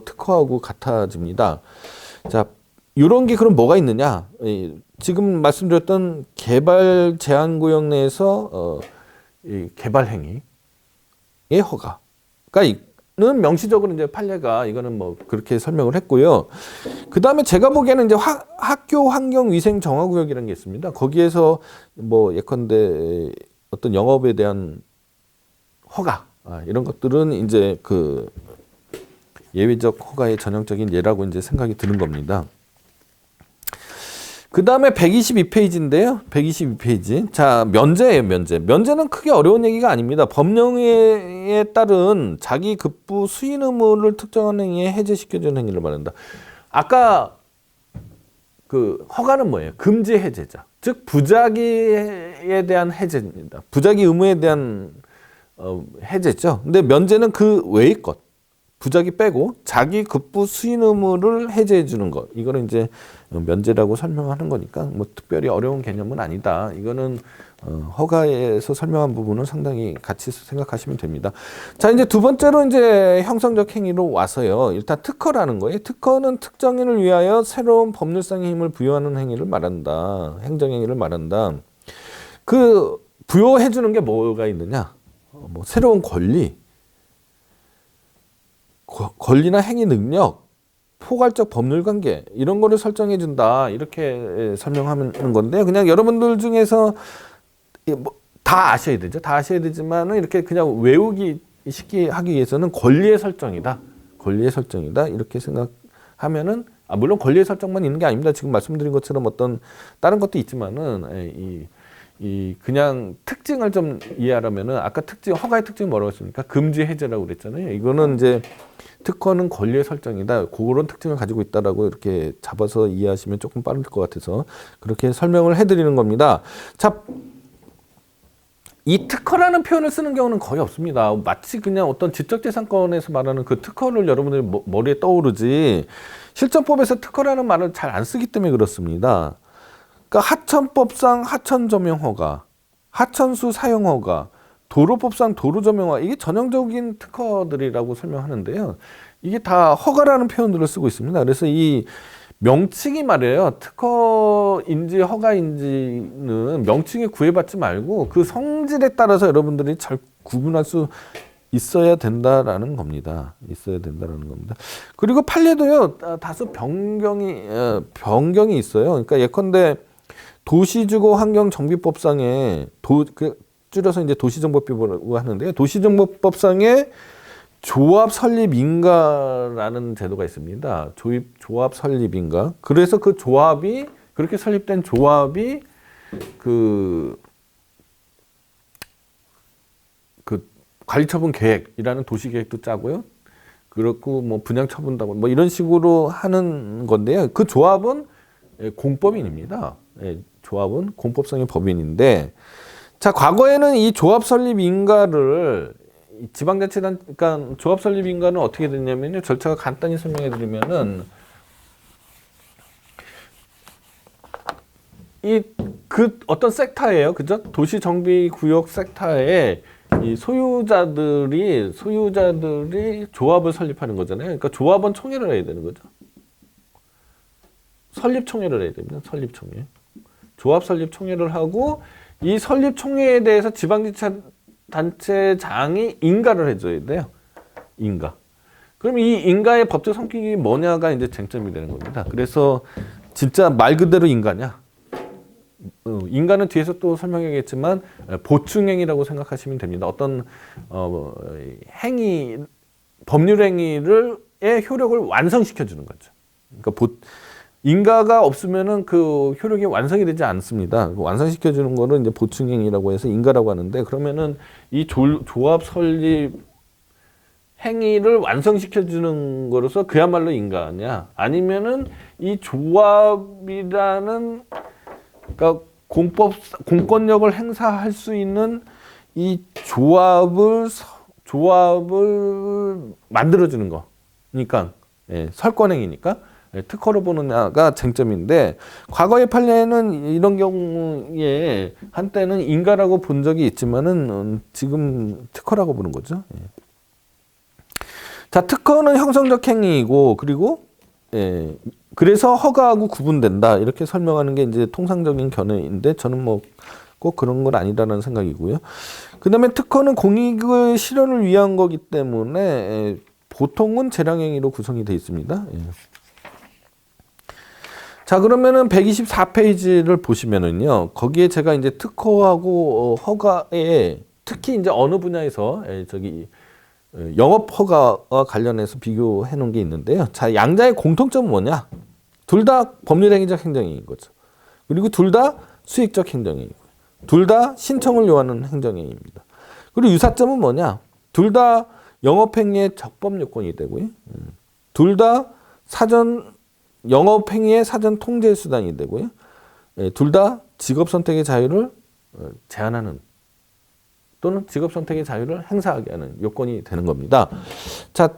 특허하고 같아집니다. 자, 이런 게 그럼 뭐가 있느냐? 지금 말씀드렸던 개발 제한구역 내에서 이 개발 행위의 허가가 는 명시적으로 이제 판례가 이거는 뭐 그렇게 설명을 했고요. 그 다음에 제가 보기에는 이제 학교 환경 위생 정화구역이라는 게 있습니다. 거기에서 뭐 예컨대 어떤 영업에 대한 허가 이런 것들은 이제 그 예외적 허가의 전형적인 예라고 이제 생각이 드는 겁니다. 그 다음에 122페이지인데요. 122페이지. 자, 면제예요, 면제. 면제는 크게 어려운 얘기가 아닙니다. 법령에 따른 자기 급부 수인 의무를 특정한 행위에 해제시켜주는 행위를 말한다. 아까 그 허가는 뭐예요? 금지 해제자. 즉, 부작위에 대한 해제입니다. 부작위 의무에 대한 해제죠. 근데 면제는 그 외의 것. 부작위 빼고 자기 급부 수인 의무를 해제해 주는 것. 이거는 이제 면제라고 설명하는 거니까 뭐 특별히 어려운 개념은 아니다. 이거는 허가에서 설명한 부분은 상당히 같이 생각하시면 됩니다. 자, 이제 두 번째로 이제 형성적 행위로 와서요. 일단 특허라는 거예요. 특허는 특정인을 위하여 새로운 법률상의 힘을 부여하는 행위를 말한다. 행정행위를 말한다. 그 부여해 주는 게 뭐가 있느냐? 뭐 새로운 권리나 행위 능력, 포괄적 법률 관계 이런 거를 설정해 준다. 이렇게 설명하는 건데요. 그냥 여러분들 중에서 뭐 다 아셔야 되죠. 다 아셔야 되지만은 이렇게 그냥 외우기 쉽게 하기 위해서는 권리의 설정이다. 권리의 설정이다. 이렇게 생각하면은 물론 권리의 설정만 있는 게 아닙니다. 지금 말씀드린 것처럼 어떤 다른 것도 있지만은 그냥 특징을 좀 이해하려면은 아까 허가의 특징이 뭐라고 했습니까? 금지 해제라고 그랬잖아요. 이거는 이제 특허는 권리의 설정이다. 그런 특징을 가지고 있다라고 이렇게 잡아서 이해하시면 조금 빠를 것 같아서 그렇게 설명을 해드리는 겁니다. 자, 이 특허라는 표현을 쓰는 경우는 거의 없습니다. 마치 그냥 어떤 지적재산권에서 말하는 그 특허를 여러분들이 머리에 떠오르지 실전법에서 특허라는 말을 잘 안 쓰기 때문에 그렇습니다. 그러니까 하천법상 하천조명허가, 하천수 사용허가, 도로법상 도로조명허가 이게 전형적인 특허들이라고 설명하는데요. 이게 다 허가라는 표현들을 쓰고 있습니다. 그래서 이 명칭이 말이에요. 특허인지 허가인지는 명칭에 구애받지 말고 그 성질에 따라서 여러분들이 잘 구분할 수 있어야 된다라는 겁니다. 있어야 된다라는 겁니다. 그리고 판례도요 다소 변경이 있어요. 그러니까 예컨대 도시주거환경정비법상에 줄여서 이제 도시정보법이라고 하는데요. 도시정보법상에 조합 설립 인가라는 제도가 있습니다. 조합 설립 인가. 그래서 그 조합이 그렇게 설립된 조합이 그 관리처분 계획이라는 도시 계획도 짜고요. 그렇고 뭐 분양 처분도 뭐 이런 식으로 하는 건데요. 그 조합은 공법인입니다. 조합은 공법상의 법인인데, 자 과거에는 이 조합 설립 인가를 지방자치단, 그러니까 조합 설립 인가는 어떻게 됐냐면요. 절차가 간단히 설명해 드리면은 그 어떤 섹터예요. 그죠? 도시 정비 구역 섹터에 이 소유자들이 조합을 설립하는 거잖아요. 그러니까 조합원 총회를 해야 되는 거죠. 설립 총회를 해야 됩니다. 설립 총회. 조합 설립 총회를 하고 이 설립 총회에 대해서 지방자치단체장이 인가를 해줘야 돼요. 인가. 그럼 이 인가의 법적 성격이 뭐냐가 이제 쟁점이 되는 겁니다. 그래서 진짜 말 그대로 인가냐? 인가는 뒤에서 또 설명하겠지만 보충행위라고 생각하시면 됩니다. 어떤 행위, 법률 행위의 효력을 완성시켜 주는 거죠. 그러니까 인가가 없으면은 그 효력이 완성이 되지 않습니다. 완성시켜 주는 거를 이제 보충행위라고 해서 인가라고 하는데, 그러면은 이 조합 설립 행위를 완성시켜 주는 거로서 그야말로 인가냐? 아니면은 이 조합이라는, 그러니까 공권력을 행사할 수 있는 이 조합을 만들어주는 거니까, 설권행위니까 특허로 보느냐가 쟁점인데, 과거의 판례는 이런 경우에 한때는 인가라고 본 적이 있지만은 지금 특허라고 보는 거죠. 자, 특허는 형성적 행위이고, 그리고 그래서 허가하고 구분된다 이렇게 설명하는 게 이제 통상적인 견해인데, 저는 뭐 꼭 그런 건 아니라는 생각이고요. 그 다음에 특허는 공익의 실현을 위한 거기 때문에 보통은 재량행위로 구성이 되어 있습니다. 자, 그러면은 124페이지를 보시면은요, 거기에 제가 이제 특허하고 허가에 특히 이제 어느 분야에서 영업 허가와 관련해서 비교해 놓은 게 있는데요. 자, 양자의 공통점은 뭐냐? 둘 다 법률행위적 행정행위인 거죠. 그리고 둘 다 수익적 행정행위고, 둘 다 신청을 요하는 행정행위입니다. 그리고 유사점은 뭐냐? 둘 다 영업행위의 적법 요건이 되고요. 둘 다 영업행위의 사전 통제 수단이 되고요. 둘 다 직업 선택의 자유를 제한하는, 또는 직업 선택의 자유를 행사하게 하는 요건이 되는 겁니다. 자,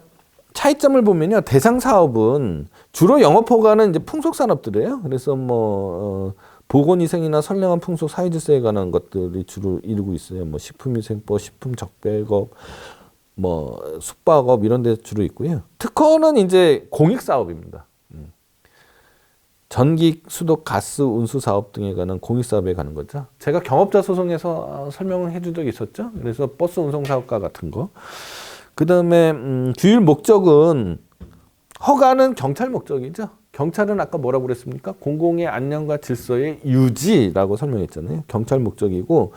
차이점을 보면요. 대상 사업은 주로 영업 허가는 이제 풍속 산업들이에요. 그래서 뭐 보건위생이나 선량한 풍속 사회질서에 관한 것들이 주로 이루고 있어요. 뭐 식품위생법, 식품적배업, 뭐 숙박업 이런 데 주로 있고요. 특허는 이제 공익 사업입니다. 전기, 수도, 가스, 운수 사업 등에 관한 공익 사업에 가는 거죠. 제가 경업자 소송에서 설명을 해준 적이 있었죠. 그래서 버스 운송 사업과 같은 거. 그 다음에 규율 목적은, 허가는 경찰 목적이죠. 경찰은 아까 뭐라고 그랬습니까? 공공의 안녕과 질서의 유지라고 설명했잖아요. 경찰 목적이고,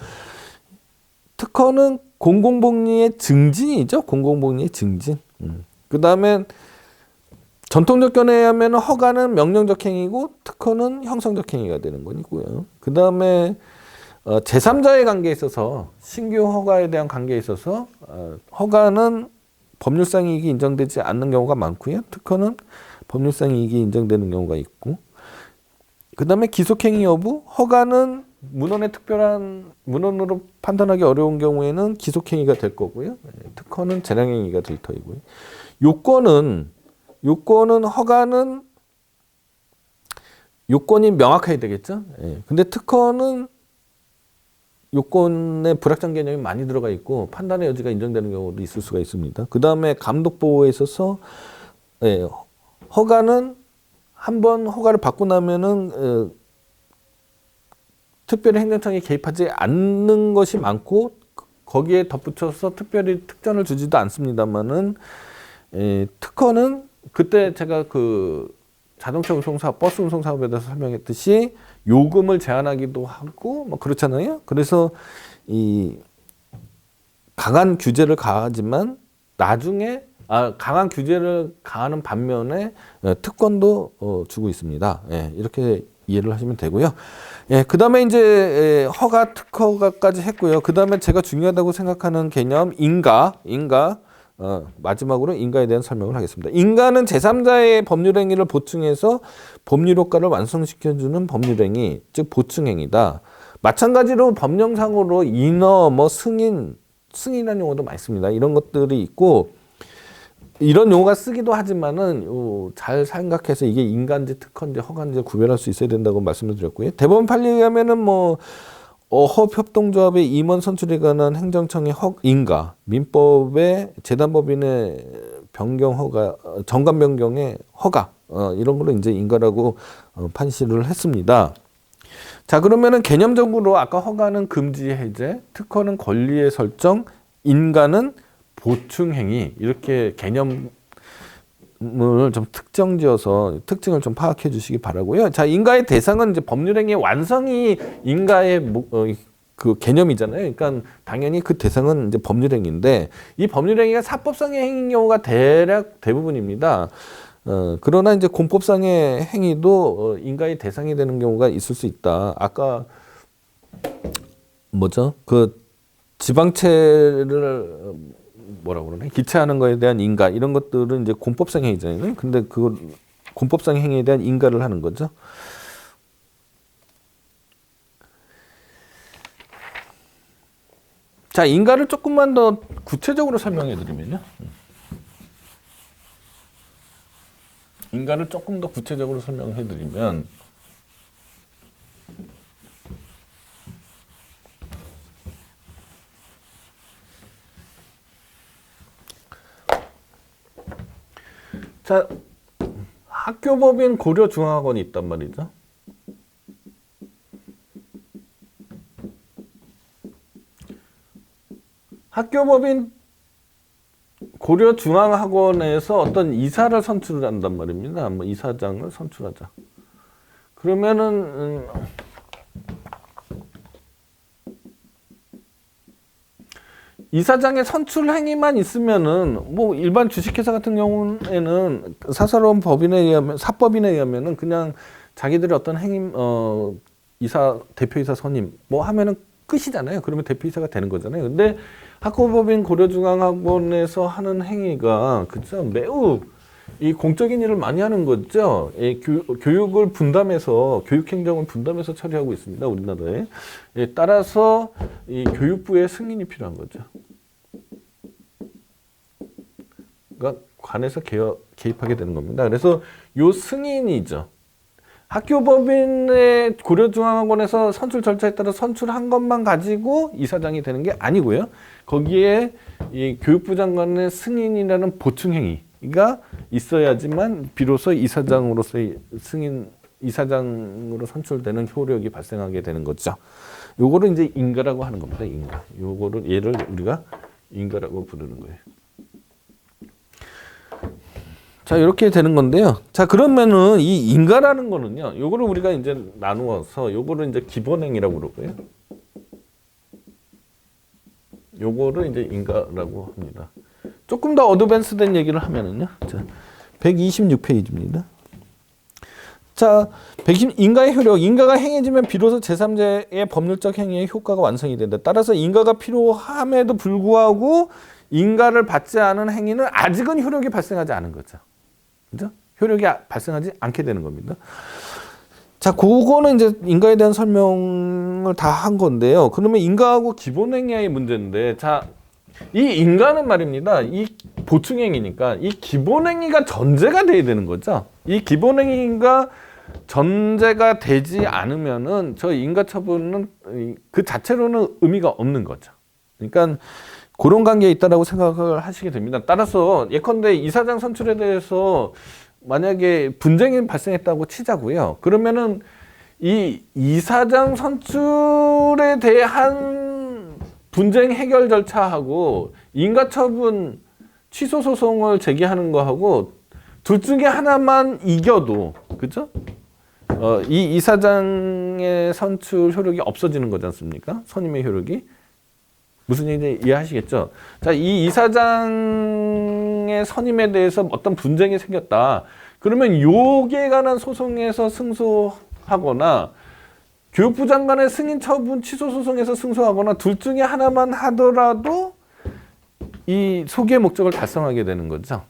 특허는 공공복리의 증진이죠. 공공복리의 증진. 그 다음에 전통적 견해에 의하면 허가는 명령적 행위고 특허는 형성적 행위가 되는 거고요. 그 다음에 제3자의 관계에 있어서, 신규 허가에 대한 관계에 있어서 허가는 법률상 이익이 인정되지 않는 경우가 많고요. 특허는 법률상 이익이 인정되는 경우가 있고, 그 다음에 기속행위 여부, 허가는 문헌으로 판단하기 어려운 경우에는 기속행위가 될 거고요. 특허는 재량행위가 될 터이고요. 요건은 요건이 명확해야 되겠죠. 근데 특허는 요건에 불확정 개념이 많이 들어가 있고 판단의 여지가 인정되는 경우도 있을 수가 있습니다. 그 다음에 감독 보호에 있어서 허가는 한번 허가를 받고 나면은 특별히 행정청이 개입하지 않는 것이 많고 거기에 덧붙여서 특별히 특전을 주지도 않습니다만은 특허는 그때 제가 그 자동차 운송 사업, 버스 운송 사업에 대해서 설명했듯이 요금을 제한하기도 하고 뭐 그렇잖아요. 그래서 이 강한 규제를 가하지만 나중에 강한 규제를 가하는 반면에 특권도 주고 있습니다. 이렇게 이해를 하시면 되고요. 그 다음에 이제 허가, 특허가까지 했고요. 그 다음에 제가 중요하다고 생각하는 개념 인가. 마지막으로 인가에 대한 설명을 하겠습니다. 인가는 제3자의 법률행위를 보충해서 법률효과를 완성시켜주는 법률행위, 즉 보충행위다. 마찬가지로 법령상으로 인어, 승인이라는 용어도 많이 씁니다. 이런 것들이 있고 이런 용어가 쓰기도 하지만은 잘 생각해서 이게 인가인지 특허인지 허가인지 구별할 수 있어야 된다고 말씀을 드렸고요. 대법원 판례에 의하면은 어업협동조합의 임원 선출에 관한 행정청의 인가, 민법의 재단법인의 변경 허가, 정관 변경의 허가, 이런 걸로 이제 인가라고 판시를 했습니다. 자, 그러면은 개념적으로 아까 허가는 금지 해제, 특허는 권리의 설정, 인가는 보충행위, 이렇게 개념을 좀 특정지어서 특징을 좀 파악해 주시기 바라고요. 자, 인가의 대상은 이제 법률행위의 완성이 인가의 그 개념이잖아요. 그러니까 당연히 그 대상은 이제 법률행위인데 이 법률행위가 사법상의 행위인 경우가 대부분입니다. 그러나 이제 공법상의 행위도 인가의 대상이 되는 경우가 있을 수 있다. 아까 그 지방채를 뭐라고 그러네? 기체하는 거에 대한 인가 이런 것들은 이제 공법상 행위잖아요. 근데 그 공법상 행위에 대한 인가를 하는 거죠. 자, 인가를 조금만 더 구체적으로 설명해 드리면요. 인가를 조금 더 구체적으로 설명해 드리면 자, 학교법인 고려중앙학원이 있단 말이죠. 학교법인 고려중앙학원에서 어떤 이사를 선출한단 말입니다. 이사장을 선출하자. 그러면은 이사장의 선출 행위만 있으면은 일반 주식회사 같은 경우에는 사사로운 법인에 의하면 사법인에 의하면은 그냥 자기들의 어떤 행위 대표이사 선임 하면은 끝이잖아요. 그러면 대표이사가 되는 거잖아요. 근데 학교법인 고려중앙학원에서 하는 행위가 그죠 매우 이 공적인 일을 많이 하는 거죠. 교육을 분담해서 교육행정을 분담해서 처리하고 있습니다. 우리나라에. 따라서 이 교육부의 승인이 필요한 거죠. 그러니까 관에서 개입하게 되는 겁니다. 그래서 요 승인이죠. 학교법인의 고려중앙학원에서 선출 절차에 따라 선출한 것만 가지고 이사장이 되는 게 아니고요. 거기에 이 교육부 장관의 승인이라는 보충행위가 있어야지만 비로소 이사장으로 선출되는 효력이 발생하게 되는 거죠. 요거를 이제 인가라고 하는 겁니다. 인가. 얘를 우리가 인가라고 부르는 거예요. 자, 이렇게 되는 건데요. 자, 그러면은 이 인가라는 거는요. 요거를 우리가 이제 나누어서 요거를 이제 기본행위라고 그러고요. 요거를 이제 인가라고 합니다. 조금 더 어드밴스된 얘기를 하면은요. 자, 126페이지입니다. 자, 인가의 효력. 인가가 행해지면 비로소 제3자의 법률적 행위의 효과가 완성이 된다. 따라서 인가가 필요함에도 불구하고 인가를 받지 않은 행위는 아직은 효력이 발생하지 않은 거죠. 그죠? 효력이 발생하지 않게 되는 겁니다. 자, 그거는 이제 인가에 대한 설명을 다 한 건데요. 그러면 인가하고 기본행위의 문제인데, 자, 이 인가는 말입니다. 이 보충행위니까 이 기본행위가 전제가 돼야 되는 거죠. 이 기본행위가 전제가 되지 않으면은 저 인가처분은 그 자체로는 의미가 없는 거죠. 그러니까 그런 관계에 있다라고 생각을 하시게 됩니다. 따라서 예컨대 이사장 선출에 대해서 만약에 분쟁이 발생했다고 치자고요. 그러면은 이 이사장 선출에 대한 분쟁 해결 절차하고 인가처분 취소 소송을 제기하는 거하고 둘 중에 하나만 이겨도, 그죠? 이 이사장의 선출 효력이 없어지는 거지 않습니까? 선임의 효력이. 무슨 얘기인지 이해하시겠죠? 자, 이 이사장의 선임에 대해서 어떤 분쟁이 생겼다. 그러면 요기에 관한 소송에서 승소하거나 교육부 장관의 승인 처분 취소 소송에서 승소하거나 둘 중에 하나만 하더라도 이 소기의 목적을 달성하게 되는 거죠.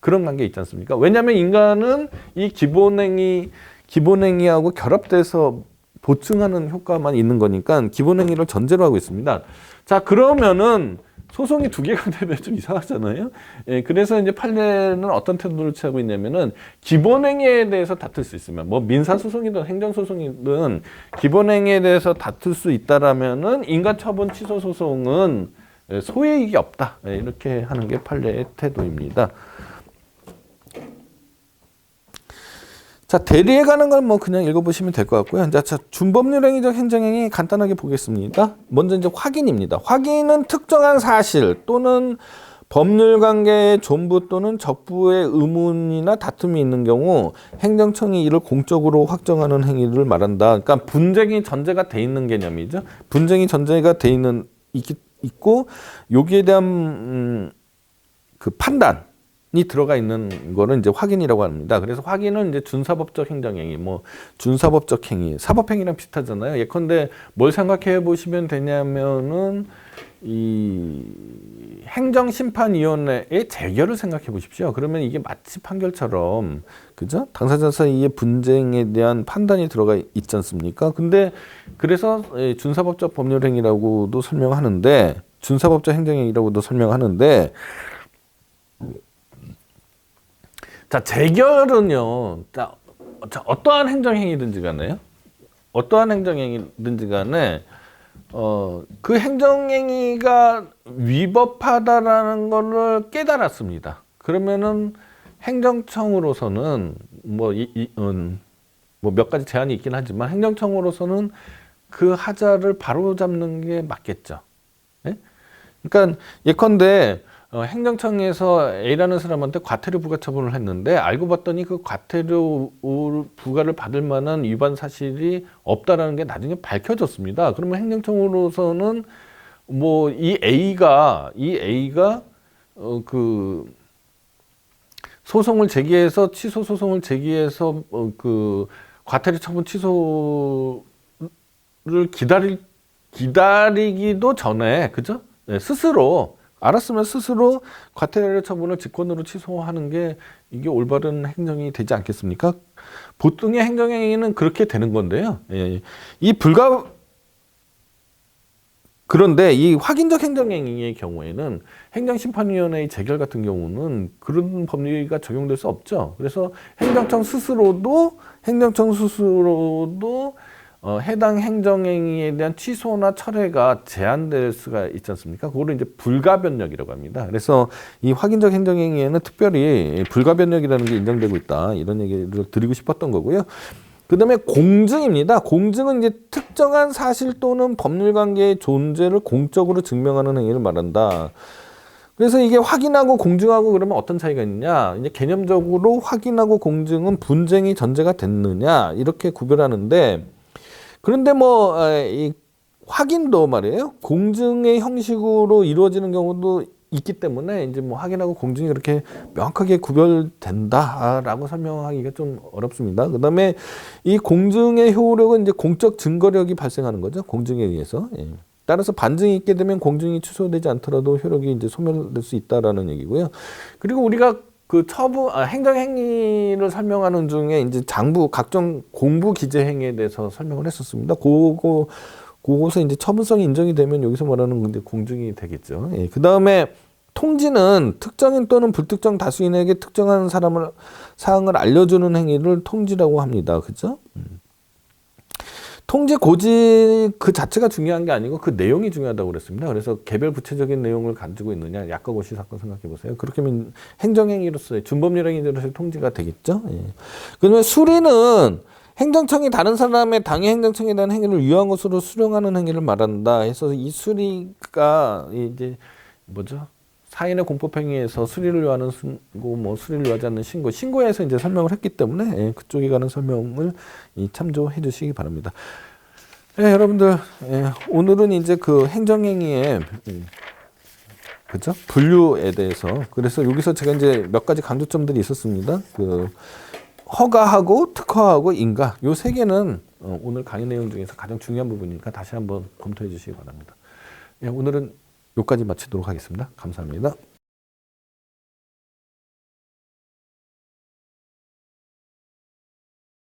그런 관계 있지 않습니까? 왜냐하면 인간은 이 기본행위하고 결합돼서 보충하는 효과만 있는 거니까 기본행위를 전제로 하고 있습니다. 자, 그러면은 소송이 두 개가 되면 좀 이상하잖아요. 예, 그래서 이제 판례는 어떤 태도를 취하고 있냐면은 기본행위에 대해서 다툴 수 있으면, 뭐 민사소송이든 행정소송이든 기본행위에 대해서 다툴 수 있다라면은 인가처분 취소 소송은 소외이익이 없다. 예, 이렇게 하는 게 판례의 태도입니다. 자, 대리에 관한 건 뭐 그냥 읽어보시면 될 것 같고요. 자, 준법률 행위적 행정행위 간단하게 보겠습니다. 먼저 이제 확인입니다. 확인은 특정한 사실 또는 법률 관계의 존부 또는 적부의 의문이나 다툼이 있는 경우 행정청이 이를 공적으로 확정하는 행위를 말한다. 그러니까 분쟁이 전제가 돼 있는 개념이죠. 분쟁이 전제가 돼 있고 여기에 대한 그 판단 이 들어가 있는 거는 이제 확인이라고 합니다. 그래서 확인은 이제 준사법적 행정행위, 뭐 준사법적 행위, 사법행위랑 비슷하잖아요. 예컨대 뭘 생각해 보시면 되냐면은 이 행정심판위원회의 재결을 생각해 보십시오. 그러면 이게 마치 판결처럼, 그죠? 당사자 사이의 분쟁에 대한 판단이 들어가 있지 않습니까? 근데 그래서 준사법적 법률행위라고도 설명하는데, 준사법적 행정행위라고도 설명하는데. 자, 재결은요, 자, 어떠한 행정행위든지 간에요. 어떠한 행정행위든지 간에, 그 행정행위가 위법하다라는 거를 깨달았습니다. 그러면은 행정청으로서는 뭐 몇 가지 제한이 있긴 하지만 행정청으로서는 그 하자를 바로잡는 게 맞겠죠. 예? 그러니까 예컨대 행정청에서 A라는 사람한테 과태료 부과 처분을 했는데 알고 봤더니 그 과태료 부과를 받을 만한 위반 사실이 없다라는 게 나중에 밝혀졌습니다. 그러면 행정청으로서는 뭐 이 A가 그 소송을 제기해서 취소 소송을 제기해서 그 과태료 처분 취소를 기다리기도 전에, 그죠? 네, 스스로 알았으면 스스로 과태료 처분을 직권으로 취소하는 게 이게 올바른 행정이 되지 않겠습니까? 보통의 행정행위는 그렇게 되는 건데요. 예. 그런데 이 확인적 행정행위의 경우에는 행정심판위원회의 재결 같은 경우는 그런 법리가 적용될 수 없죠. 그래서 행정청 스스로도 해당 행정행위에 대한 취소나 철회가 제한될 수가 있지 않습니까? 그거를 이제 불가변력이라고 합니다. 그래서 이 확인적 행정행위에는 특별히 불가변력이라는 게 인정되고 있다. 이런 얘기를 드리고 싶었던 거고요. 그 다음에 공증입니다. 공증은 이제 특정한 사실 또는 법률관계의 존재를 공적으로 증명하는 행위를 말한다. 그래서 이게 확인하고 공증하고 그러면 어떤 차이가 있느냐? 이제 개념적으로 확인하고 공증은 분쟁이 전제가 됐느냐? 이렇게 구별하는데, 그런데 뭐 이 확인도 말이에요. 공증의 형식으로 이루어지는 경우도 있기 때문에 이제 뭐 확인하고 공증이 그렇게 명확하게 구별된다라고 설명하기가 좀 어렵습니다. 그다음에 이 공증의 효력은 이제 공적 증거력이 발생하는 거죠. 공증에 의해서. 예. 따라서 반증이 있게 되면 공증이 취소되지 않더라도 효력이 이제 소멸될 수 있다라는 얘기고요. 그리고 우리가 그 행정행위를 설명하는 중에 이제 장부 각종 공부 기재 행위에 대해서 설명을 했었습니다. 그거서 이제 처분성이 인정이 되면 여기서 말하는 건데 공증이 되겠죠. 예. 그 다음에 통지는 특정인 또는 불특정 다수인에게 특정한 사항을 알려주는 행위를 통지라고 합니다. 그죠? 통지 고지 그 자체가 중요한 게 아니고 그 내용이 중요하다고 그랬습니다. 그래서 개별 구체적인 내용을 가지고 있느냐, 약과고시 사건 생각해 보세요. 그렇게 하면 행정행위로서의 준법률 행위로서의 통지가 되겠죠. 예. 그다음에 수리는 행정청이 다른 사람의 당해 행정청에 대한 행위를 유한 것으로 수령하는 행위를 말한다. 해서 이 수리가 이제 뭐죠? 사인의 공법행위에서 수리를 요하는 신고, 뭐 수리를 요하지 않는 신고에서 이제 설명을 했기 때문에 예, 그쪽에 관한 설명을 참조해 주시기 바랍니다. 예, 여러분들 오늘은 이제 그 행정행위의 그죠? 분류에 대해서 그래서 여기서 제가 이제 몇 가지 강조점들이 있었습니다. 그 허가하고 특허하고 인가 요 세 개는 오늘 강의 내용 중에서 가장 중요한 부분이니까 다시 한번 검토해 주시기 바랍니다. 예, 오늘은 여기까지 마치도록 하겠습니다. 감사합니다.